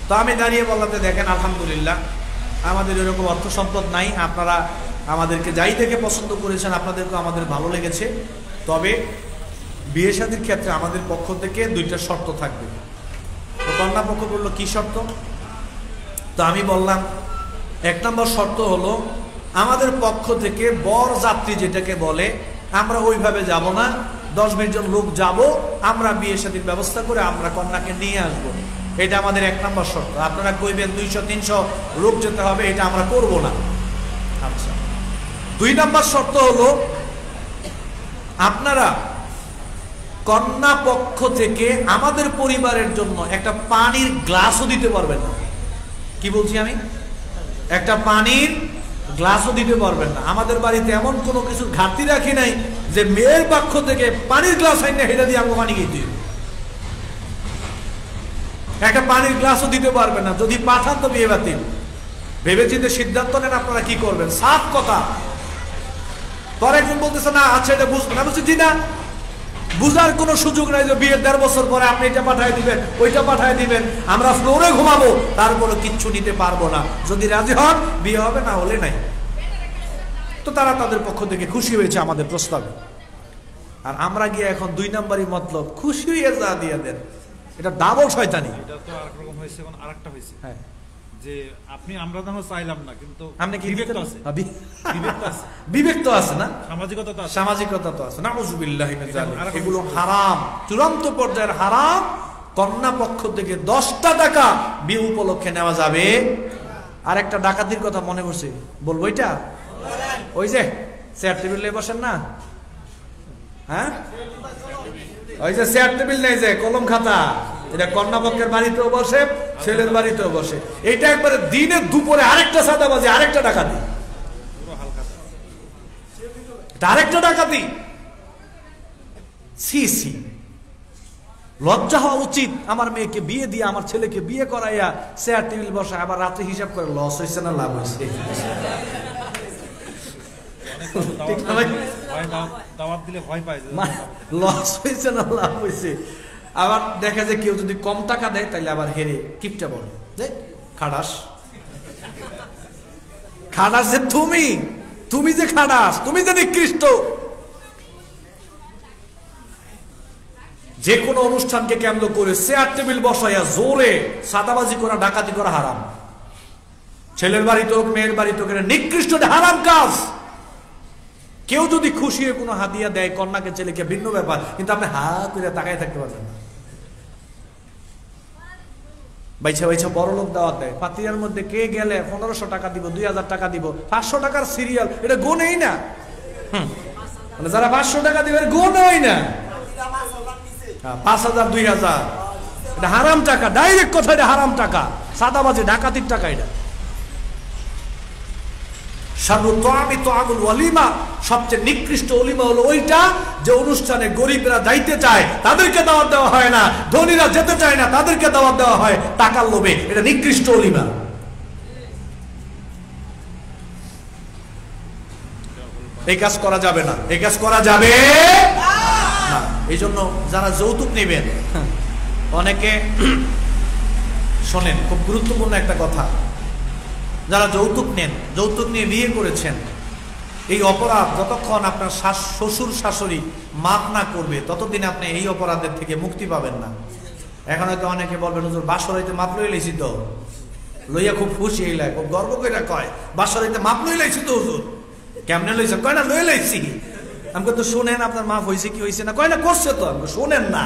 তো আমি দাঁড়িয়ে বললাম যে দেখেন আলহামদুলিল্লাহ আমাদের এরকম অর্থ সম্পদ নাই, আপনারা আমাদেরকে যাই দেখে পছন্দ করেছেন, আপনাদেরকে আমাদের ভালো লেগেছে, তবে বিয়ে শাদীর ক্ষেত্রে আমাদের পক্ষ থেকে 2টা শর্ত থাকবে। তো কন্যা পক্ষ বললো কি শর্ত? তো আমি বললাম 1 নম্বর শর্ত হলো আমাদের পক্ষ থেকে বর যাত্রী যেটাকে বলে, আমরা ওইভাবে যাব না, 10-20 জন লোক যাব, আমরা বিয়ে শাদীর ব্যবস্থা করে আমরা কন্যাকে নিয়ে আসবো, এটা আমাদের 1 নম্বর শর্ত। আপনারা কইবেন 200-300 লোক যেতে হবে, এটা আমরা করব না। আচ্ছা, 2 নম্বর শর্ত হলো আপনারা কন্যা পক্ষ থেকে আমাদের পরিবারের জন্য একটা পানির গ্লাসও দিতে পারবেন না। কি বলছি আমি? একটা পানির গ্লাসও দিতে পারবেন না। আমাদের বাড়িতে এমন কোনো কিছু ঘাটতি রাখি নাই যে মেয়ের পক্ষ থেকে পানির গ্লাস আইনে হেঁটে দিয়ে আমাকে পানি খেতে হবে। একটা পানির গ্লাসও দিতে পারবেন না। যদি পাঠান তো বিয়ে বাতিল। ভেবেচিন্তে সিদ্ধান্ত নেন আপনারা কি করবেন। সাফ কথা। পর একজন বলতেছে না আচ্ছা এটা বুঝবেন না, বলছি জি না, বুঝার কোনো সুযোগ নাই যে বিয়ের 1.5 বছর পরে আপনি এটা পাঠায় দিবেন, ওইটা পাঠায় দিবেন, আমরা ফ্লোরে ঘুমাবো, তারপরে কিচ্ছু নিতে পারবো না। যদি রাজি হন বিয়ে হবে, না হলে নাই। তো তারা তাদের পক্ষ থেকে খুশি হয়েছে আমাদের প্রস্তাবে। আর আমরা গিয়ে এখন 2 নম্বরই মতলব খুশি হয়ে যা দিয়ে দেন, এটা ডাবল শয়তানি। এটা তো আরেক রকম হয়েছে, এখন আরেকটা হয়েছে। হ্যাঁ, যে আমরা তো চাইলাম না, কিন্তু আপনি কি বিবেক তো আছে, বিবেক তো আছে, বিবেক তো আছে না, সামাজিকতা তো আছে, সামাজিকতা তো আছে। নাউযুবিল্লাহি মিন যালিক। এগুলো হারাম, চূড়ান্ত পর্যায়ের হারাম। কন্যা পক্ষ থেকে 10টা টাকা বিয়ে উপলক্ষে নেওয়া যাবে। আর একটা ডাকাতির কথা মনে পড়ছে, বলবো এটা? ওই যে চেয়ার টেবিলে বসেন না, হ্যাঁ, ওই যে চেয়ার টেবিল নেই, যে কলম খাতা, এটা কন্যা পক্ষের বাড়িতেও বসে, ছেলের বাড়িতেও বসে। এটা একবারে দিনে দুপুরে আরেকটা সাদাবাজি, আরেকটা ডাকাতি, এটা আরেকটা ডাকাতি। সি সি, লজ্জা হওয়া উচিত। আমার মেয়েকে বিয়ে দিয়ে, আমার ছেলেকে বিয়ে করাইয়া চেয়ার টেবিল বসা, আবার রাতে হিসাব করে লস হয়েছে না লাভ হয়েছে। লস হয়েছে না লাভ হয়েছে। আবার দেখা যায় কেউ যদি কম টাকা দেয় তাহলে আবার হেরে কিপটা বলে, খাটাস খাটাস, যে তুমি যে খাটাস, তুমি যে নিকৃষ্ট। যে কোনো অনুষ্ঠানকে কেন্দ্র করে চেয়ার টেবিল বসাইয়া জোরে সাদাবাজি করা, ডাকাতি করা হারাম। ছেলের বাড়িতে হোক, মেয়ের বাড়িতে হোক, নিকৃষ্ট, হারাম কাজ। কেউ যদি খুশি হয়ে কোনো হাদিয়া দেয় কন্যাকে ছেলেকে, ভিন্ন ব্যাপার, কিন্তু আপনি হা করে তাকায় থাকতে পারবেন না। বাইছা বাইছা বড় লোক দাওয়াত দেয়, পাতিয়ার মধ্যে কে গেলে 1500 টাকা দিব, 2000 টাকা দিব, 500 টাকার সিরিয়াল, এটা গোনেই না। মানে যারা 500 টাকা দিবে গোনেই না, 5000 2000, এটা হারাম টাকা। ডাইরেক্ট কথা, এটা হারাম টাকা, সাদাবাজি ডাকাতির টাকা। এটা সবচেয়ে নিকৃষ্ট ওলিমা হলো ওইটা যে অনুষ্ঠানে গরিবরা যাইতে চায়, তাদেরকে দাওয়াত দেওয়া হয় না, ধনীরা যেতে চায় না, তাদেরকে দাওয়াত দেওয়া হয় টাকার লোভে। এটা নিকৃষ্ট ওলিমা। এই কাজ করা যাবে না, এই কাজ করা যাবে না। এই জন্য যারা যৌতুক নেবেন, অনেকে শোনেন, খুব গুরুত্বপূর্ণ একটা কথা, যারা যৌতুক নেন, যৌতুক নিয়ে বিয়ে করেছেন, এই অপরাধ যতক্ষণ আপনার শ্বশুর শাশুড়ি মাফ না করবে ততদিন আপনি এই অপরাধের থেকে মুক্তি পাবেন না। এখন হয়তো অনেকে বলবেন, হুজুর বাসর হইতে মাপ লই লাইছি তো, লইয়া খুব খুশি হইলা, খুব গর্ব করে কয়, বাসর হইতে মাপ লই লাইছি তো হুজুর। কেমনে লইছেন? কয় না লই লাইছি। আমাকে তো শোনেন, আপনার মাফ হয়েছে কি হয়েছে না? কয় না করছে তো। আমাকে শোনেন না।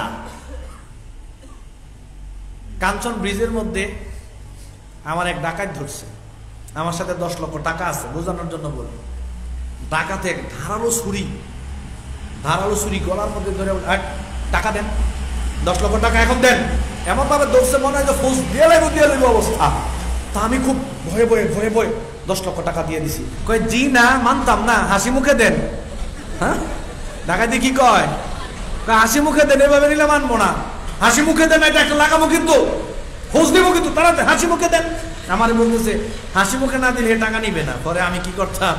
কাঞ্চন ব্রিজের মধ্যে আমার এক ডাকাত ধরছে, আমার সাথে 10 লক্ষ টাকা আছে, বোঝানোর জন্য বলি। ডাকাতে এক ধারালো ছুরি গলার মধ্যে ধরে, টাকা দেন, 10 লক্ষ টাকা এখন দেন। এমন ভাবে ধরছে মনে হয় যে ফোর্স দিয়ে লাগবে অবস্থা। তা আমি খুব ভয়ে ভয়ে 10 লক্ষ টাকা দিয়ে দিছি। কয় জি না, মানতাম না, হাসি মুখে দেন। হ্যাঁ, ডাকাতি কি কয়? হাসি মুখে দেন, এভাবে নিলে মানবো না, হাসি মুখে দেন, এটা একটা লাগাবো কিন্তু, খোঁজ দিব কিন্তু, তারা হাসি মুখে দেন। আমার বলতেছে হাসি মুখে না দিলে টাকা নিবে না। পরে আমি কি করতাম,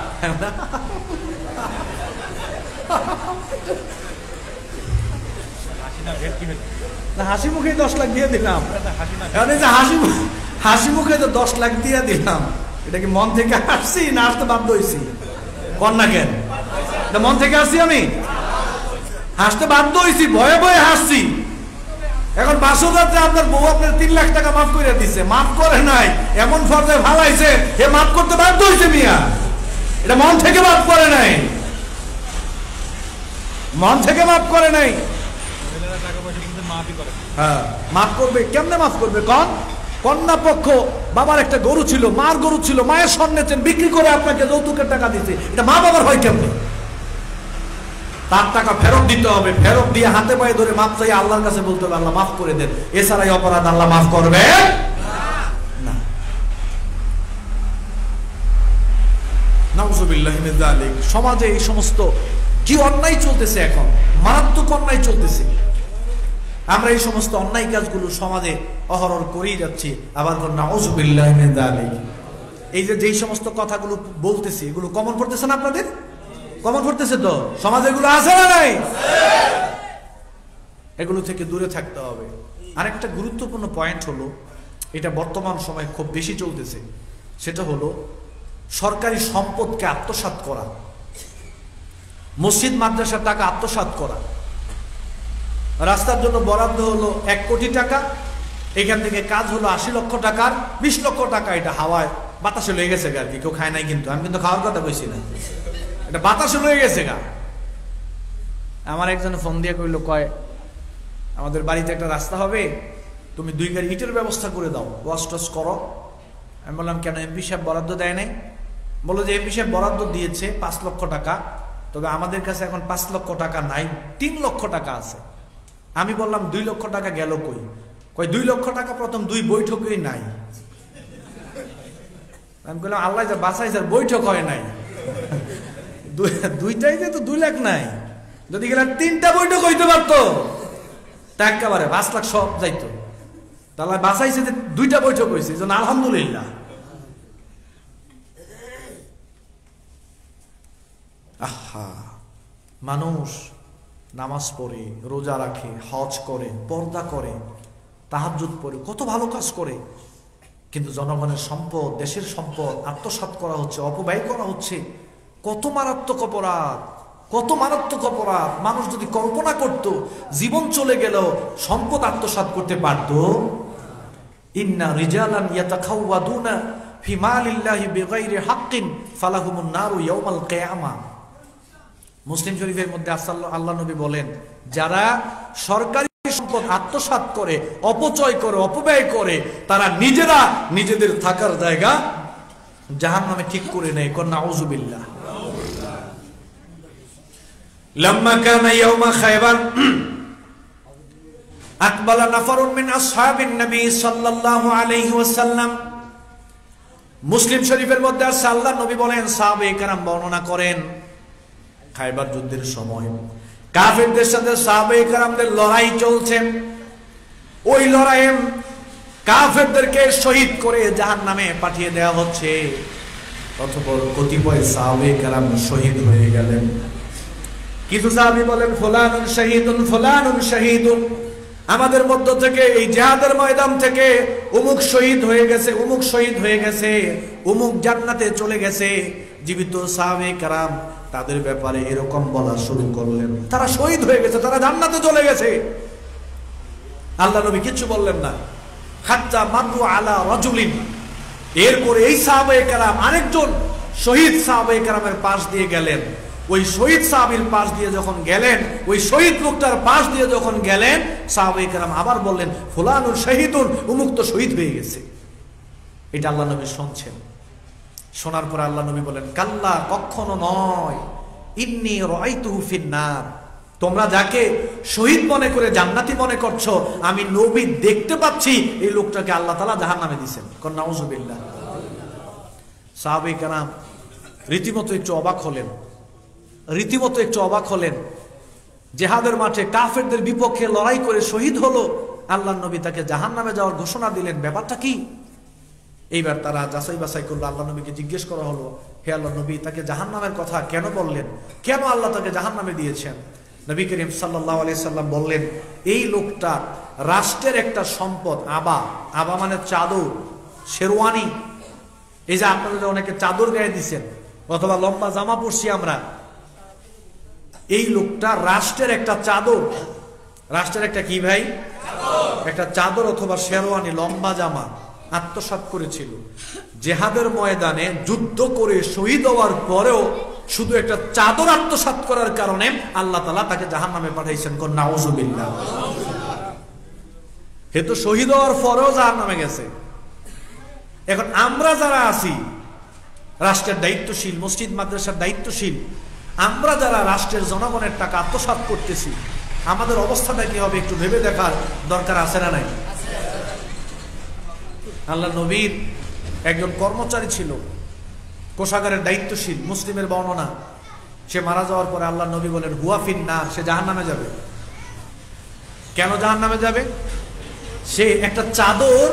হাসি মুখে 10 লাখ দিয়ে দিলাম। হাসি মুখে তো 10 লাখ দিয়ে দিলাম, এটা কি মন থেকে হাসছি না আসতে বাধ্য হয়েছি? কন্যা কেন, এটা মন থেকে আসছি? আমি হাসতে বাধ্য হয়েছি, ভয়ে ভয়ে হাসছি। এখন বাসুদাতে আপনার বউ আপনার 3 লাখ টাকা মাফ করে দিচ্ছে, মাফ করে নাই, এমন ফর্জে ভালাইছে, হে মাফ করতে বাধ্য হয়েছে মিয়া। এটা মন থেকে মাফ করে নাই, মন থেকে মাফ করে নাই। হ্যাঁ, মাফ করবে কেমনে? মাফ করবে কন? কন্যা পক্ষ বাবার একটা গরু ছিল, মার গরু ছিল, মায়ের স্বর্ণেছেন, বিক্রি করে আপনাকে যৌতুকের টাকা দিচ্ছে, এটা মা বাবার হয় কেমনে? তার টাকা ফেরত দিতে হবে, ফেরত দিয়ে হাতে পায়ে ধরে মাফ চাই, আল্লাহর কাছে বলতে হবে আল্লাহ মাফ করে দেন। এছাড়া এই অপরাধ আল্লাহ মাফ করবে না। নাউযুবিল্লাহি মিন যালিক। সমাজে এই সমস্ত কি অন্যায় চলতেছে, এখন মারাত্মক অন্যায় চলতেছে। আমরা এই সমস্ত অন্যায় কাজগুলো সমাজে অহরহ করেই যাচ্ছি। আবার নাউযুবিল্লাহি মিন যালিক। এই যে যেই সমস্ত কথাগুলো বলতেছি, এগুলো কমন পড়তেছে না আপনাদের? কমন পড়তেছে তো? সমাজে এগুলো আছে না নাই? এগুলো থেকে দূরে থাকতে হবে। আরেকটা গুরুত্বপূর্ণ পয়েন্ট হলো, এটা বর্তমান সময়ে খুব বেশি চলতেছে, সেটা হলো সরকারি সম্পদকে আত্মসাৎ করা, মসজিদ মাদ্রাসার টাকা আত্মসাৎ করা। রাস্তার জন্য বরাদ্দ হলো 1 কোটি টাকা, এখান থেকে কাজ হলো 80 লক্ষ টাকার, 20 লক্ষ টাকা এটা হাওয়ায় বাতাসে লয়ে গেছে আর কি, কেউ খায় নাই, কিন্তু আমি কিন্তু খাওয়ার কথা কইছি না, এটা বাতাসে লয়ে গেছে গা। আমার একজন ফোন দিয়ে কইলো, কয় আমাদের বাড়িতে একটা রাস্তা হবে, তুমি 2 গাড়ি ইটের ব্যবস্থা করে দাও, ওয়াশ টস করো। আমি বললাম কেন, এমপি সাহেব বরাদ্দ দেয় নাই? বললো যে এমপি সাহেব বরাদ্দ দিয়েছে 5 লক্ষ টাকা, তবে আমাদের কাছে এখন 5 লক্ষ টাকা নাই, 3 লক্ষ টাকা আছে। আমি বললাম 2 লক্ষ টাকা গেল কই? কই 2 লক্ষ টাকা প্রথম 2 বৈঠকেই নাই। আমি বললাম আল্লাহ যা বাঁচাইছে, বৈঠক হয় নাই, দুইটাই যে তো 2 লাখ নাই, যদি গেলে 3টা বৈঠক হইতে পারতো তা একেবারে 5 লাখ সব যাইতো। তাহলে বাঁচাইছে যে 2টা বৈঠক হয়েছে, যেন আলহামদুলিল্লাহ। আহা, মানুষ নামাজ পড়ে, রোজা রাখে, হজ করে, পর্দা করে, তাহাজ্জুদ পড়ে, কত ভালো কাজ করে, কিন্তু জনগণের সম্পদ, দেশের সম্পদ আত্মসাৎ করা হচ্ছে, অপব্যয় করা হচ্ছে। কত মারাত্মক অপরাধ, কত মারাত্মক অপরাধ। মানুষ যদি কল্পনা করত জীবন চলে গেল সম্পদ আত্মসাৎ করতে পারত। ইন্না রিজালান ইয়াতাখাওয়াদুনা ফি মালিল্লাহি বিগাইরি হাক্কিন ফালাহুমুন নারু ইয়াউমাল কিয়ামা। মুসলিম শরীফের মধ্যে আল্লাহ নবী বলেন, যারা সরকারি সম্পদ আত্মসাৎ করে, অপচয় করে, অপব্যয় করে, তারা নিজেরা নিজেদের থাকার জায়গা জাহান্নামে ঠিক করে নেয়। নাউযুবিল্লাহ। লাম্মা কানা ইয়াউমা খায়বার আকবালা নাফারুন মিন আসহাবিন নবী সাল্লাল্লাহু আলাইহি ওয়াসাল্লাম। মুসলিম শরীফের মধ্যে আছে আল্লাহ নবী বলেন, সাহাবায়ে কেরাম বর্ণনা করেন, খায়বার যুদ্ধের সময় কাফেরদের সাথে সাহাবায়ে কেরামদের লড়াই চলছে। ওই লড়াইয়ে কাফেরদেরকে শহীদ করে জাহান্নামে পাঠিয়ে দেওয়া হচ্ছে। অতঃপর কতিপয় সাহাবায়ে কেরাম শহীদ হয়ে গেলেন। কিছু সাহাবী বলেন, ফুলানুন শহীদুন, ফুলানুন শহীদুন, আমাদের মধ্য থেকে এই জিহাদের ময়দান থেকে অমুক শহীদ হয়ে গেছে, অমুক শহীদ হয়ে গেছে, অমুক জান্নাতে চলে গেছে। জীবিত সাহাবায়ে কেরাম তাদের ব্যাপারে এরকম বলা শুরু করলেন, তারা শহীদ হয়ে গেছে, তারা জান্নাতে চলে গেছে। আল্লাহ নবী কিছু বললেন না। হাত্তা মারু আলা রাজুলিন, এরপরে এই সাহাবায়ে কেরাম আরেকজন শহীদ সাহাবায়ে কেরামের পাশ দিয়ে গেলেন। ওই শহীদ সাহাবীর পাশ দিয়ে যখন গেলেন, ওই শহীদ লোকটার পাশ দিয়ে যখন গেলেন, সাহাবায়ে কেরাম আবার বললেন, ফুলানুন শহীদুন, উমুক তো শহীদ হয়ে গেছে। এটা আল্লাহ নবী শুনছেন। শোনার পর আল্লাহ নবী বলেন, কাল্লা, কখনো নয়, ইন্নী রাআইতুহু ফিন্নার, তোমরা যাকে শহীদ মনে করে জান্নাতি মনে করছো, আমি নবী দেখতে পাচ্ছি এই লোকটাকে আল্লাহ তাআলা জাহান্নামে দিবেন। কোন নাউযুবিল্লাহ। সাহাবায়ে কেরাম রীতিমতো একটু অবাক হলেন, রীতিমতো একটু অবাক হলেন। জিহাদের মাঠে কাফেরদের বিপক্ষে লড়াই করে শহীদ হলো, আল্লাহর নবী তাকে জাহান্নামে যাওয়ার ঘোষণা দিলেন, ব্যাপারটা কি? এইবার তারা যাচাই বাছাই করলো। আল্লাহ নবীকে জিজ্ঞেস করা হলো, হে আল্লাহ নবী, তাকে জাহান্নামের কথা কেন বললেন? কেন আল্লাহ তাকে জাহান্নামে দিয়েছেন? নবী করিম সাল্লাল্লাহু আলাইহি সাল্লাম বললেন, এই লোকটা রাষ্ট্রের একটা সম্পদ, আবা, আবা মানে চাদর, শেরওয়ানি। এই যে আপনাদের অনেকে চাদর গায়ে দিচ্ছেন অথবা লম্বা জামা পরছি আমরা, এই লোকটা রাষ্ট্রের একটা চাদর, রাষ্ট্রের একটা কি ভাই, একটা চাদর অথবা শেরওয়ানি, লম্বা জামা আত্মসাৎ করেছিল। জিহাদের ময়দানে যুদ্ধ করে শহীদ হওয়ার পরেও শুধু একটা চাদর আত্মসাৎ করার কারণে আল্লাহ তাআলা তাকে জাহান্নামে পাঠাইছেন। কোন নাউযুবিল্লাহ। হে তো শহীদ হওয়ার পরেও জাহান্নামে গেছে। এখন আমরা যারা আছি রাষ্ট্রের দায়িত্বশীল, মসজিদ মাদ্রাসার দায়িত্বশীল, আমরা যারা রাষ্ট্রের জনগণের টাকা আত্মসাৎ করতেছি, আমাদের অবস্থাটা কি হবে একটু ভেবে দেখার দরকার আছে না নাই? আল্লাহ নবীর একজন কর্মচারী ছিল, কোষাগারের দায়িত্বশীল, মুসলিমের বর্ণনা। সে মারা যাওয়ার পরে আল্লাহ নবী বলেন, হুয়া ফিন্নার, সে জাহান্নামে যাবে। কেন জাহান্নামে যাবে? সে একটা চাদর,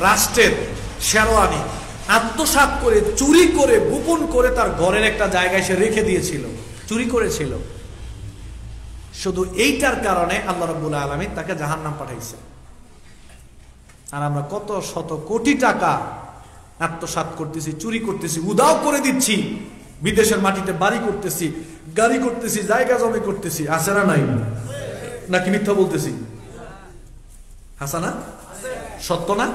রাষ্ট্রের শেরওয়ানি আত্মসাৎ করে, চুরি করে, গোপন করে তার ঘরের একটা জায়গায় সে রেখে দিয়েছিল, চুরি করেছিল। শুধু এইটার কারণে আল্লাহ রাব্বুল আলামিন তাকে জাহান্নাম পাঠাইছে। আর আমরা কত শত কোটি টাকা আত্মসাৎ করতেছি, চুরি করতেছি, উধাও করে দিচ্ছি, বিদেশের মাটিতে বাড়ি করতেছি, গাড়ি করতেছি, জায়গা জমি করতেছি। আছে না নাই? নাকি মিথ্যা বলতেছি? হাসানা? সত্য না?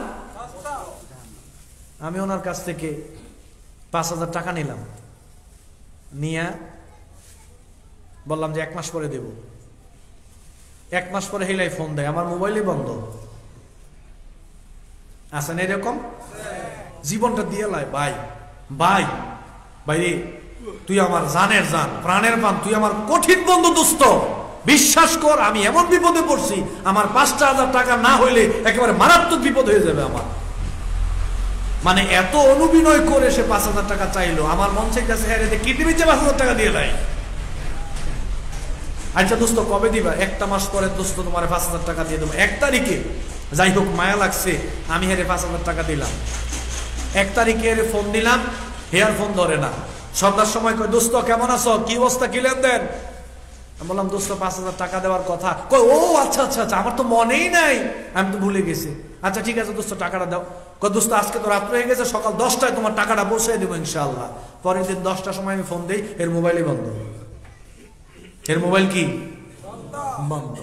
আমি ওনার কাছ থেকে 5,000 টাকা নিলাম, নিয়ে বললাম যে 1 মাস পরে দেব। 1 মাস পরে হেলাই ফোন দেয়, আমার মোবাইলই বন্ধ। আছেন এরকম? জীবনটা দিয়ে লাই, ভাই ভাই ভাই রে, তুই আমার জানের জান, প্রাণের প্রাণ, তুই আমার কঠিন বন্ধু, দোস্ত, বিশ্বাস কর আমি এমন বিপদে পড়ছি, আমার 5,000 টাকা না হইলে একেবারে মারাত্মক বিপদ হয়ে যাবে আমার। মানে এত অনুবিনয় করে সে 5,000 টাকা চাইলো, আমার মন চাইতেছে হ্যাঁ রে কিডনি বেচে 5,000 টাকা দিয়ে দেয়। আচ্ছা দোস্ত কবে দিবা? 1 মাস পরে দোস্ত তোমার 5,000 টাকা দিয়ে দেবো 1 তারিখে। যাই হোক মায়া লাগছে, আমি হেরে 5,000 টাকা দিলাম। 1 তারিখে হেরে ফোন দিলাম, হেয়ার ফোন ধরে না। সন্ধ্যার সময় কই দোস্ত কেমন আছো, কি অবস্থা, কি লেনদেন? আমি বললাম দোস্ত 5,000 টাকা দেওয়ার কথা। কই ও আচ্ছা আচ্ছা আচ্ছা, আমার তো মনেই নাই, আমি তো ভুলে গেছি। আচ্ছা ঠিক আছে দোস্ত টাকাটা দাও। কই দোস্ত আজকে তো রাত হয়ে গেছে, সকাল 10টায় তোমার টাকাটা পৌঁছে দেবো ইনশাআল্লাহ। পরের দিন 10টার সময় আমি ফোন দেই, এর মোবাইলই বন্ধ। এর মোবাইল কি বন্ধ।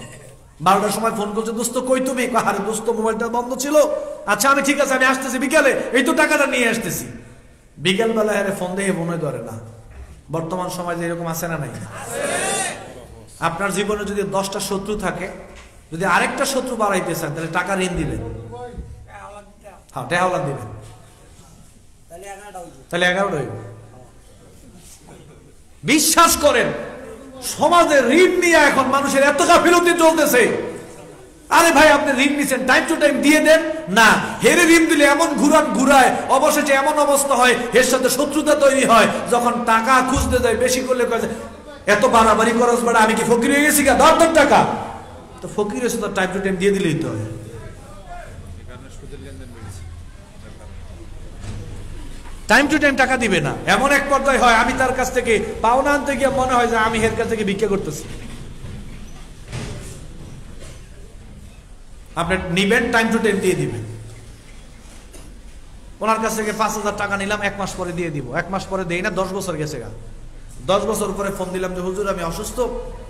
12টার সময় ফোন করছে, দোস্ত কই তুমি? আরে দোস্ত মোবাইলটা বন্ধ ছিল। আচ্ছা আমি ঠিক আছে, আমি আসতেছি বিকালে, এই তো টাকাটা নিয়ে আসতেছি। বিকেল বেলা আরে ফোন দিয়ে মনে ধরে না। বর্তমান সমাজে এরকম আছে না নাই? আপনার জীবনে যদি 10টা শত্রু থাকে, যদি আরেকটা শত্রু বাড়াইতে চান, তাহলে টাকা ঋণ দিবেন, হ্যাঁ টাকা দিবেন, তাহলে 11টা হইব। বিশ্বাস করেন সমাজের ঋণ নিয়ে এখন মানুষের এত গাফিলতি চলতেছে। আরে ভাই আপনি ঋণ নিছেন, টাইম টু টাইম দিয়ে দেন না। হেরে ঋণ দিলে এমন ঘুরায়, অবশেষে এমন অবস্থা হয় এর সাথে শত্রুতা তৈরি হয়। যখন টাকা খুঁজতে যায় বেশি করলে এত বাড়াবাড়ি খরচ বাড়া, আমি কি ফকির হয়ে গেছি? ধর টাকা তো ফকির হয়েছে, তো টাইম টু টাইম দিয়ে দিলেই তো হয়। টাইম টু টাইম টাকা দিবে না, এমন এক পর্যায়ে হয় আমি তার কাছ থেকে পাওনা আনতে গিয়ে মনে হয় যে আমি এর কাছ থেকে ভিক্ষা করতেছি। আপনি নিবেন, টাইম টু টাইম দিয়ে দিবেন। ওনার কাছ থেকে 5,000 টাকা নিলাম, 1 মাস পরে দিয়ে দিব। 1 মাস পরে দেই না, 10 বছর গেছে গা। 10 বছর পরে ফোন দিলাম যে হুজুর আমি অসুস্থ,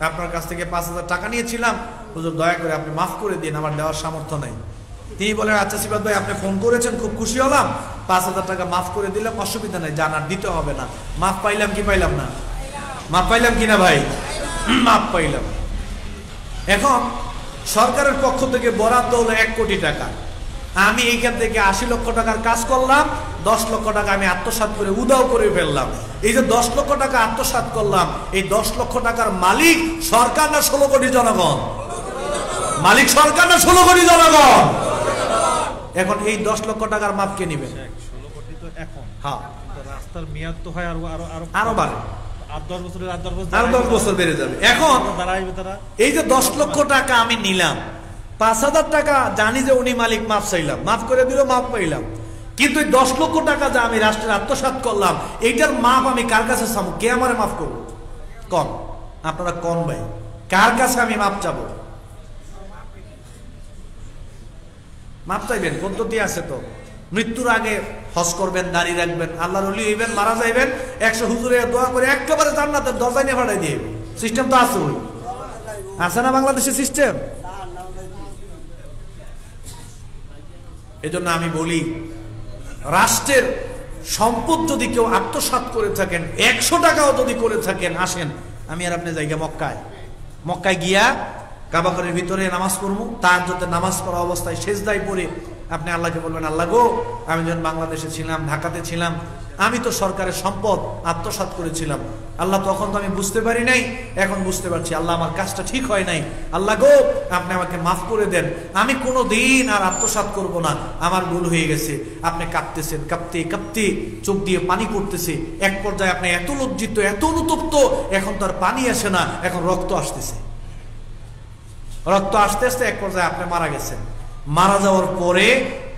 আপনার কাছ থেকে 5,000 টাকা নিয়েছিলাম, হুজুর দয়া করে আপনি মাফ করে দিন, আমার দেওয়ার সামর্থ্য নাই। তিনি বলেন আচ্ছা সিবাত ভাই আপনি ফোন করেছেন, খুব খুশি হলাম, 5,000 টাকা মাফ করে দিলাম, অসুবিধা নাই, জানার দিতে হবে না। মাফ পাইলাম কি পাইলাম না? মাফ পাইলাম কিনা ভাই? মাফ পাইলাম। এখন সরকারের পক্ষ থেকে বরাদ্দ হলো 1 কোটি টাকা। আমি এইখান থেকে 80 লক্ষ টাকার কাজ করলাম, 10 লক্ষ টাকা আমি আত্মসাৎ করে উদাও করে ফেললাম। এই যে 10 লক্ষ টাকা আত্মসাৎ করলাম, এই 10 লক্ষ টাকার মালিক সরকার না 16 কোটি জনগণ? মালিক সরকার না 16 কোটি জনগণ? এখন এই 10 লক্ষ টাকার মাপ কে নিবে? 16 কোটি তো এখন, হ্যাঁ রাস্তার মেয়াদ তো হয় আরো বাড়ে, আর 10 বছরের আর 10 বছর আরো 10 বছর বেড়ে যাবে। এখন এই যে 10 লক্ষ টাকা আমি নিলাম, 5,000 টাকা জানি যে উনি মালিক, মাপ চাইলাম, মাফ করে দিল, মাপ পাইলাম। কিন্তু এই 10 লক্ষ টাকা যা আমি রাষ্ট্রের আত্মসাৎ করলাম, এইটার মাপ আমি কার কাছে চাবো? কে আমারে মাফ করবো? কন আপনারা কন ভাই, কার কাছে আমি মাপ চাবো? মাপ চাইবেন, পদ্ধতি আছে তো। মৃত্যুর আগে হজ করবেন, দাড়ি রাখবেন, আল্লাহর ওলি হইবেন, মারা যাইবেন, 100 হুজুরে দোয়া করে একেবারে জান্নাতের দরজায় নিয়ে ফাটাই দিয়ে সিস্টেম তো আছে। ওই আছে না বাংলাদেশের সিস্টেম? এজন্য আমি বলি রাষ্ট্রের সম্পদ যদি কেউ আত্মসাৎ করে থাকেন, 100 টাকাও যদি করে থাকেন, আসেন আমি আর আপনি জায়গা মক্কায় গিয়া কাবা ঘরের ভিতরে নামাজ পড়বো। তাহাজ্জুদে নামাজ পড়া অবস্থায় সেজদায় পড়ে আপনি আল্লাহকে বলবেন, আল্লাহ গো আমি যখন বাংলাদেশে ছিলাম, ঢাকাতে ছিলাম, আমি তো সরকারের সম্পদ আত্মসাৎ করেছিলাম। আল্লাহ তখন তো আমি বুঝতে পারি নাই, এখন বুঝতে পারছি। আল্লাহ আমার কাজটা ঠিক হয় নাই, আল্লাহ গো আপনি আমাকে মাফ করে দেন, আমি কোনো দিন আর আত্মসাৎ করব না, আমার ভুল হয়ে গেছে। আপনি কাঁদতেছেন, কাঁপতে কাঁপতে চোখ দিয়ে পানি পড়তেছে। এক পর্যায়ে আপনি এত লজ্জিত, এত অনুতপ্ত, এখন তার পানি আসে না, এখন রক্ত আসতেছে। রক্ত আসতে আসতে এক পর্যায়ে আপনি মারা গেছেন। মারা যাওয়ার পরে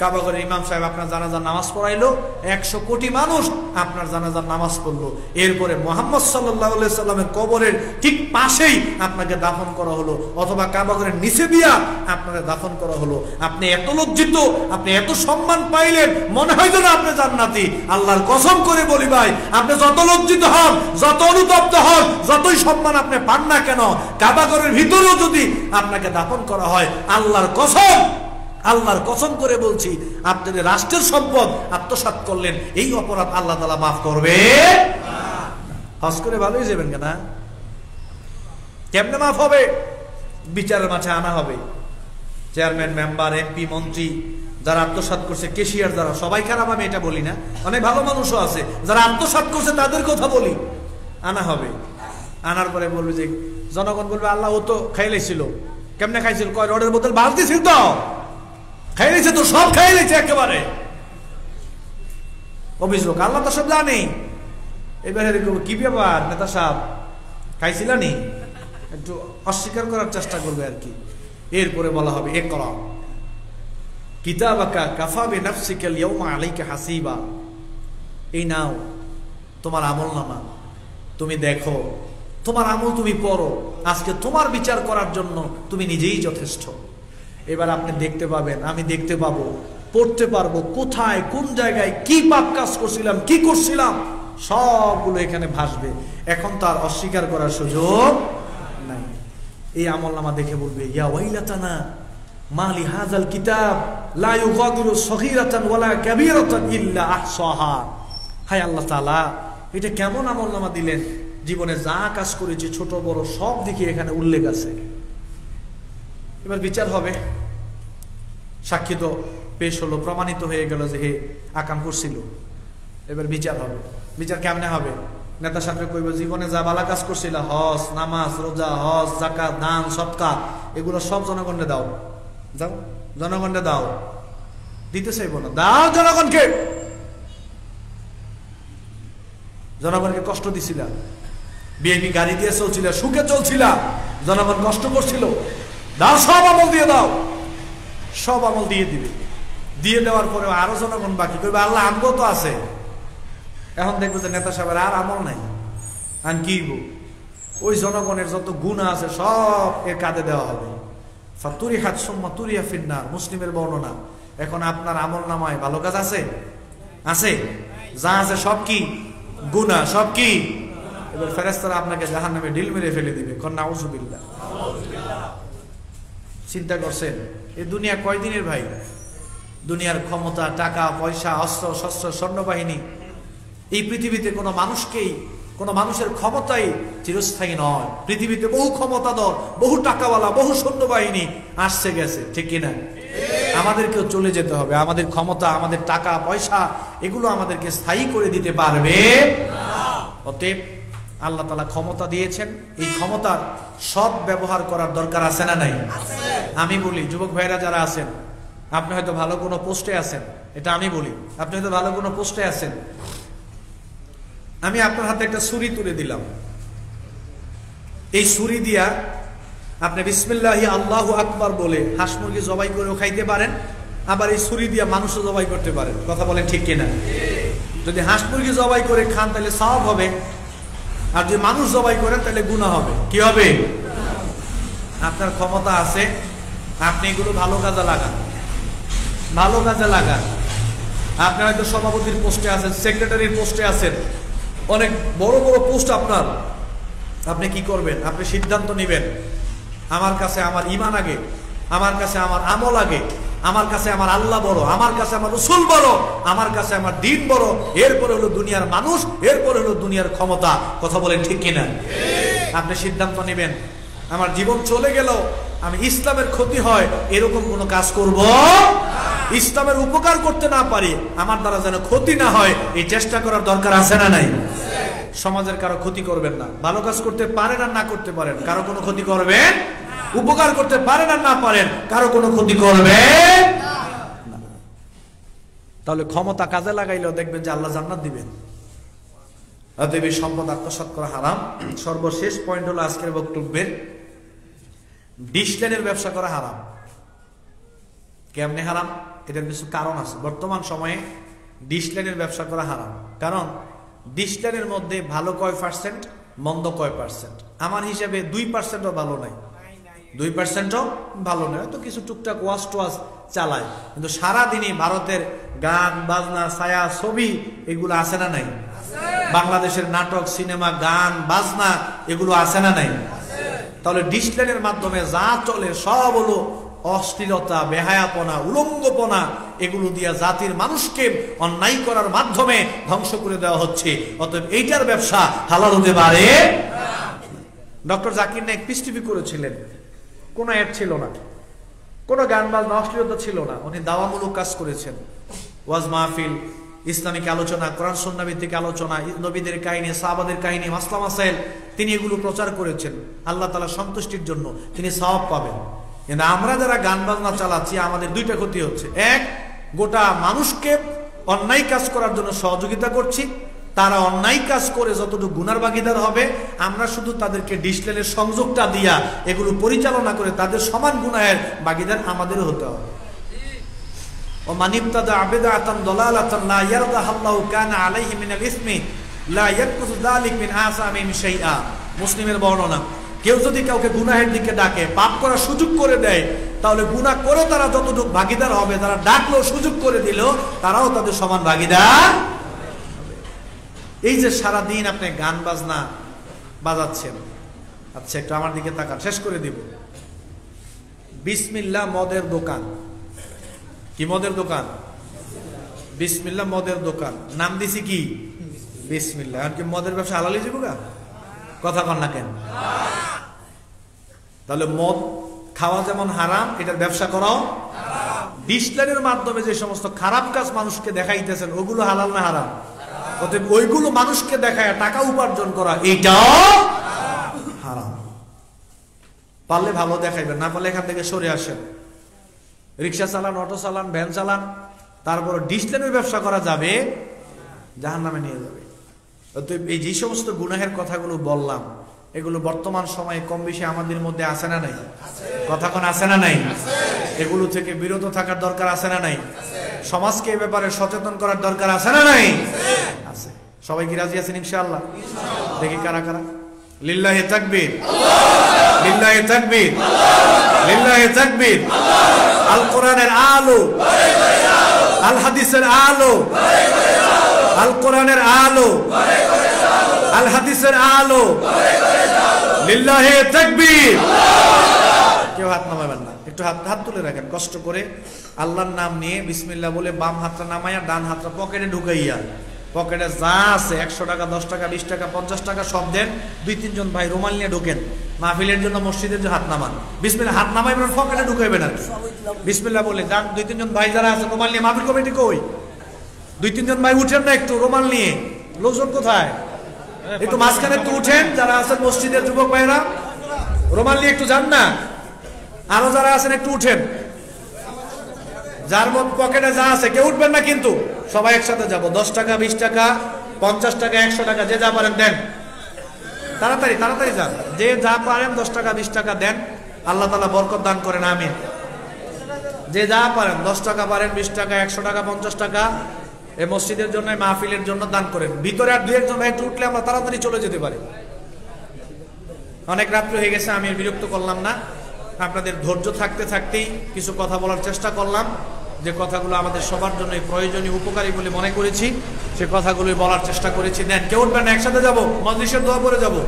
কাবা ঘরের ইমাম সাহেব আপনার জানাজার নামাজ পড়াইলো, 100 কোটি মানুষ আপনার জানাজার নামাজ পড়লো। এরপরে মুহাম্মদ সাল্লাল্লাহু আলাইহি সাল্লামের কবরের ঠিক পাশেই আপনাকে দাফন করা হলো, অথবা কাবা ঘরের নিচে দিয়া আপনাকে দাফন করা হলো। আপনি এত লজ্জিত, আপনি এত সম্মান পাইলেন, মনে হয় যেন আপনি জান্নাতি। আল্লাহর কসম করে বলি ভাই, আপনি যত লজ্জিত হন, যত অনুতপ্ত হন, যতই সম্মান আপনি পান না কেন, কাবা ঘরের ভিতরেও যদি আপনাকে দাফন করা হয়, আল্লাহর কসম আল্লাহর কসম করে বলছি, আপনি যে রাষ্ট্রের সম্পদ আত্মসাৎ করলেন, এই অপরাধ আল্লাহ তাআলা মাফ করবে হজ করে ভালোই যাবেন না? কেমনে মাফ হবে? বিচারের মাঝে আনা হবে। চেয়ারম্যান, মেম্বার, এমপি, মন্ত্রী যারা আত্মসাৎ করছে, কেশিয়ার যারা, সবাই খারাপ আমি এটা বলি না, অনেক ভালো মানুষও আছে যারা আত্মসাৎ করছে, তাদের কথা বলি। আনা হবে, আনার পরে বলবে যে জনগণ বলবে আল্লাহ ও তো খাইলেছিল। কেমনে খাইছিল? কয় রডের বোতল বালতিছিল তো, খাইলেছে তো, সব খাইলেছে একেবারে। অভিযোগ আল্লাহ তো সব জানে। এবারে কি ব্যাপার নেতা সাহেব, খাইছিল নি? একটু অস্বীকার করার চেষ্টা করবে আর কি। এরপরে বলা হবে ইকরা কিতাবাকা কাফা বিনাফসিকা আল-ইয়াওমা আলাইকা হাসিবা, এই নাও তোমার আমলনামা, তুমি দেখো, তোমার আমল তুমি পড়ো, আজকে তোমার বিচার করার জন্য তুমি নিজেই যথেষ্ট। এবার আপনি দেখতে পাবেন, আমি দেখতে পাবো, পড়তে পারবো কোথায় কোন জায়গায় কি পাপ কাজ করছিলাম, কি করছিলাম, সবগুলো এখানে ভাসবে। এখন তার অস্বীকার করার সুযোগ নাই। এই আমলনামা দেখে বলবে ইয়া ওয়াইলাতানা মালি হাযাল কিতাব লা ইউগাদিরু সগীরাতান ওয়ালা কাবীরাতান ইল্লা আহসাহা। হায় আল্লাহ তাআলা, এটা কেমন আমলনামা দিলেন? জীবনে যা কাজ করেছি ছোট বড় সব দিকে এখানে উল্লেখ আছে। এবার বিচার হবে। সাক্ষী তো পেশ হলো, প্রমাণিত হয়ে গেল যে হে আকাম করছিল। এবার বিচার হবে। বিচার কেমনে হবে? নেতা সাথে কইব জীবনে যা ভালো কাজ করছিল, হজ, নামাজ, রোজা, হজ, যাকাত, দান, সদকা, এগুলো সব জনগণকে দাও। যাও জনগণকে দাও। দিতে চাইব না, দাও জনগণকে। জনগণকে কষ্ট দিছিল, বিএপি গাড়ি দিয়ে চলছিল, সুখে চলছিল, জনগণ কষ্ট করছিল, দাও, সব আমল দিয়ে দাও। সব আমল দিয়ে দিবে। দিয়ে দেওয়ার পরে আরো জনগণ বাকি করবে, আল্লাহ আমগো তো আছে। এখন দেখবো যে নেতা সাহেবের আর আমল নাই, আর কি ওই জনগণের যত গুনাহ আছে সব এর কাঁধে দেওয়া হবে। ফাতুরিহাত সুম্মা তুরিয়া ফিন্নার, মুসলিমের বর্ণনা। এখন আপনার আমল নামায় ভালো কাজ আছে? আছে? যা আছে সব কি গুনাহ, সব কি? এবার ফেরেশতারা আপনাকে জাহান্নামে ঢিল মেরে ফেলে দিবে। কন্যা আউযুবিল্লাহ। চিন্তা করছেন এই দুনিয়া কয়দিনের ভাই? দুনিয়ার ক্ষমতা, টাকা পয়সা, অস্ত্র শস্ত্র, সৈন্যবাহিনী, এই পৃথিবীতে কোনো মানুষকেই, কোনো মানুষের ক্ষমতাই চিরস্থায়ী নয়। পৃথিবীতে বহু ক্ষমতাধর, বহু টাকাওয়ালা, বহু সৈন্যবাহিনী আসছে গেছে, ঠিক কিনা? আমাদেরকেও চলে যেতে হবে। আমাদের ক্ষমতা, আমাদের টাকা পয়সা, এগুলো আমাদেরকে স্থায়ী করে দিতে পারবে না। অতএব আল্লাহ তাআলা ক্ষমতা দিয়েছেন, এই ক্ষমতার সৎ ব্যবহার করার দরকার আছে না নাই? আমি বলি যুবক ভাইরা যারা আছেন, আপনি হয়তো ভালো কোনো পোস্টে আছেন, এটা আমি বলি, আপনি হয়তো ভালো কোনো পোস্টে আছেন, আমি আপনার হাতে একটা ছুরি তুলে দিলাম। এই ছুরি দিয়া আপনি বিসমিল্লাহি আল্লাহু আকবার বলে হাঁস মুরগি জবাই করেও খাইতে পারেন, আবার এই ছুরি দিয়া মানুষও জবাই করতে পারেন। কথা বলেন ঠিক কিনা? যদি হাঁস মুরগি জবাই করে খান তাহলে সওয়াব হবে, আর যদি মানুষ জবাই করেন তাহলে গুনাহ হবে। কি হবে? আপনার ক্ষমতা আছে, আপনি এগুলো ভালো কাজে লাগান, ভালো কাজে লাগান। আপনি হয়তো সভাপতির পোস্টে আছেন, সেক্রেটারির পোস্টে আছেন, অনেক বড় বড় পোস্ট আপনার। আপনি কি করবেন? আপনি সিদ্ধান্ত নেবেন, আমার কাছে আমার ঈমান আগে, আমার কাছে আমার আমল আগে, আমার কাছে আমার আল্লাহ বড়, আমার কাছে আমার রাসূল বড়, আমার কাছে আমার দ্বীন বড়, এরপরে হলো দুনিয়ার মানুষ, এরপরে হলো দুনিয়ার ক্ষমতা। কথা বলেন ঠিক কিনা? আপনি সিদ্ধান্ত নেবেন, আমার জীবন চলে গেল, আমি ইসলামের ক্ষতি হয় এরকম কোনো কাজ করব না। ইসলামের উপকার করতে না পারি, আমার দ্বারা যেন ক্ষতি না হয়, এই চেষ্টা করার দরকার আছে না নাই? সমাজের কারো ক্ষতি করবেন না। ভালো কাজ করতে পারেন আর না করতে পারেন, কারো কোনো ক্ষতি করবেন, উপকার করতে পারেন আর না পারেন, কারো কোনো ক্ষতি করবেন না। তাহলে ক্ষমতা কাজে লাগাইলেও দেখবেন যে আল্লাহ জান্নাত দিবেন। অতএব সম্পদ আত্মসাৎ করা হারাম। সর্বশেষ পয়েন্ট হলো আজকের বক্তব্যের, ডিশলাইনের ব্যবসা করা হারাম। কেমনে হারাম? এটার কিছু কারণ আছে। বর্তমান সময়ে ডিশলাইনের ব্যবসা করা হারাম, কারণ ডিশলাইনের মধ্যে ভালো কয় পার্সেন্ট, মন্দ কয় পার্সেন্ট? আমার হিসাবে 2%ও ভালো নাই, 2%ও ভালো নয়। তো কিছু টুকটাক ওয়াজ টোয়াজ চালায়, কিন্তু সারাদিনই ভারতের গান বাজনা, ছায়া ছবি, এগুলো আছে না নাই? বাংলাদেশের নাটক, সিনেমা, গান বাজনা, এগুলো আছে না নাই? তাহলে ডিশলাইনের মাধ্যমে যা চলে সব হলো অশ্লীলতা, বেহায়াপনা, উলঙ্গপনা এগুলো দিয়া জাতির মানুষকে অন্যায় করার মাধ্যমে ধ্বংস করে দেওয়া হচ্ছে। অতএব এইটার ব্যবসা হালাল হতে পারে। Doctor Zakir Naik peace TV করেছিলেন, কোনো অ্যাড ছিল না, কোনো গান বাজনা অশ্লীলতা ছিল না। উনি দাওয়ামূলক কাজ করেছেন, ওয়াজ মাহফিল, ইসলামিক আলোচনা, কোরআন সুন্নাহ ভিত্তিক আলোচনা, নবীদের কাহিনী, সাহাবাদের কাহিনী, মাসলা মাসাইল, তিনি এগুলো প্রচার করেছেন। আল্লাহ তাআলা সন্তুষ্টির জন্য তিনি সওয়াব পাবেন। কিন্তু আমরা যারা গান বাজনা চালাচ্ছি, আমাদের দুইটা ক্ষতি হচ্ছে। এক, গোটা মানুষকে অন্যায় কাজ করার জন্য সহযোগিতা করছি। তারা অন্যায় কাজ করে যতটুকু গুনার ভাগীদার হবে, আমরা শুধু তাদেরকে ডিসপ্লের সংযোগটা দিয়া এগুলো পরিচালনা করে তাদের সমান গুনাহের ভাগীদার আমাদেরও হতে হবে। ও মানিবতাদা আবেদাতান দালালাতান লা ইয়ারদাহু আল্লাহু কানা আলাইহি মিনাল ইসমি লা ইয়াকুযু যালিক মিন আসামিন শাইআ। মুসলিমের বর্ণনা, কেউ যদি কাউকে গুনাহের দিকে ডাকে, পাপ করার সুযোগ করে দেয়, তাহলে গুনাহ করে তারা যতটুকু ভাগীদার হবে, তারা ডাকলো, সুযোগ করে দিল, তারাও তাদের সমান ভাগীদার। এই যে সারা দিন আপনি গান বাজনা বাজাচ্ছেন, আচ্ছা একটু আমার দিকে তাকান, শেষ করে দিব। বিসমিল্লাহ মদের দোকান, কি মদের দোকান? বিসমিল্লাহ মদের দোকান, নাম দিছি কি? বিসমিল্লাহ। আর কি মদের ব্যবসা হালালি যাবো গা? কথা কন না কেন? তাহলে মদ খাওয়া যেমন হারাম, এটার ব্যবসা করাও ডিসপ্লের মাধ্যমে যে সমস্ত খারাপ কাজ মানুষকে দেখাইতেছেন, ওগুলো হালাল না হারাম? অতএব ওইগুলো মানুষকে দেখায় টাকা উপার্জন করা, এইটাও হারাম। পারলে ভালো দেখাইবেন, না পারলে এখান থেকে সরে আসেন। রিক্সা চালান, অটো চালান, ভ্যান চালান, তারপর ডিসপ্লের ব্যবসা করা যাবে, জাহান্নামে নিয়ে যাবে। অতএব এই যে সমস্ত গুনাহের কথাগুলো বললাম, এগুলো বর্তমান সময়ে কম বেশি আমাদের মধ্যে আছে না নাই? কথা কোন আছে না নাই? এগুলো থেকে বিরত থাকার দরকার আছে না নাই? সমাজকে এই ব্যাপারে সচেতন করার দরকার আছে না নাই? আছে। সবাই কি রাজি আছেন ইনশাআল্লাহ? দেখি কারা কারা। লিল্লাহি তাকবীর, লিল্লাহি তাকবীর, লিল্লাহি তাকবীর। আল কোরআনের আলো, আল হাদিসের আলো, আল কোরআনের আলো, আল হাদিসের আলো, লিল্লাহি তাকবীর। কেউ হাত নামাবেন না, একটু হাত তুলে রাখেন কষ্ট করে। আল্লাহর নাম নিয়ে বিসমিল্লাহ বলে বাম হাতটা নামাইয়া ডান হাতটা পকেটে ঢুকাইয়া, পকেটে যা আছে 100 টাকা, 10 টাকা, 20 টাকা, 50 টাকা সব দেন। 2-3 জন ভাই রুমাল নিয়ে ঢোকেন মাহফিলের জন্য, মসজিদের জন্য হাত নামান। বিসমিল্লাহ হাত নামাইবেন, পকেটে ঢুকাইবেন আর বিসমিল্লাহ বলে যান। 2-3 জন ভাই যারা আছে রুমাল নিয়ে, মাহফিল কমিটি কই? 2-3 জন ভাই উঠেন না একটু রুমাল নিয়ে? লোকজন কোথায়? একটু মাঝখানে তো উঠেন, যারা আছেন মসজিদের যুবক ভাইরা রুমাল নিয়ে একটু যান না। আরো যারা আছেন একটু উঠেন, যার পকেটে যা আছে। কেউ উঠবেন না কিন্তু, সবাই একসাথে যাব। 10 টাকা, 20 টাকা, 50 টাকা, 100 টাকা, যে যা পারেন দেন। তাড়াতাড়ি তাড়াতাড়ি যান, যে যা পারেন 10 টাকা, 20 টাকা দেন। আল্লাহ তাআলা বরকত দান করেন, আমিন। যে যা পারেন, 10 টাকা পারেন, 20 টাকা, 100 টাকা, 50 টাকা, এই মসজিদের জন্য, মাহফিলের জন্য দান করেন। ভিতরে আর 2-1 জন একটু উঠলে আমরা তাড়াতাড়ি চলে যেতে পারি। অনেক রাত্রি হয়ে গেছে, আমি বিরক্ত করলাম না। আপনাদের ধৈর্য থাকতে থাকতেই কিছু কথা বলার চেষ্টা করলাম, যে কথাগুলো আমাদের সবার জন্য প্রয়োজনীয়, উপকারী বলে মনে করেছি, সে কথাগুলোই বলার চেষ্টা করেছি। নেন, কেউ উঠবেন না, একসাথে যাবো, মজলিসের দোয়া করে যাবো।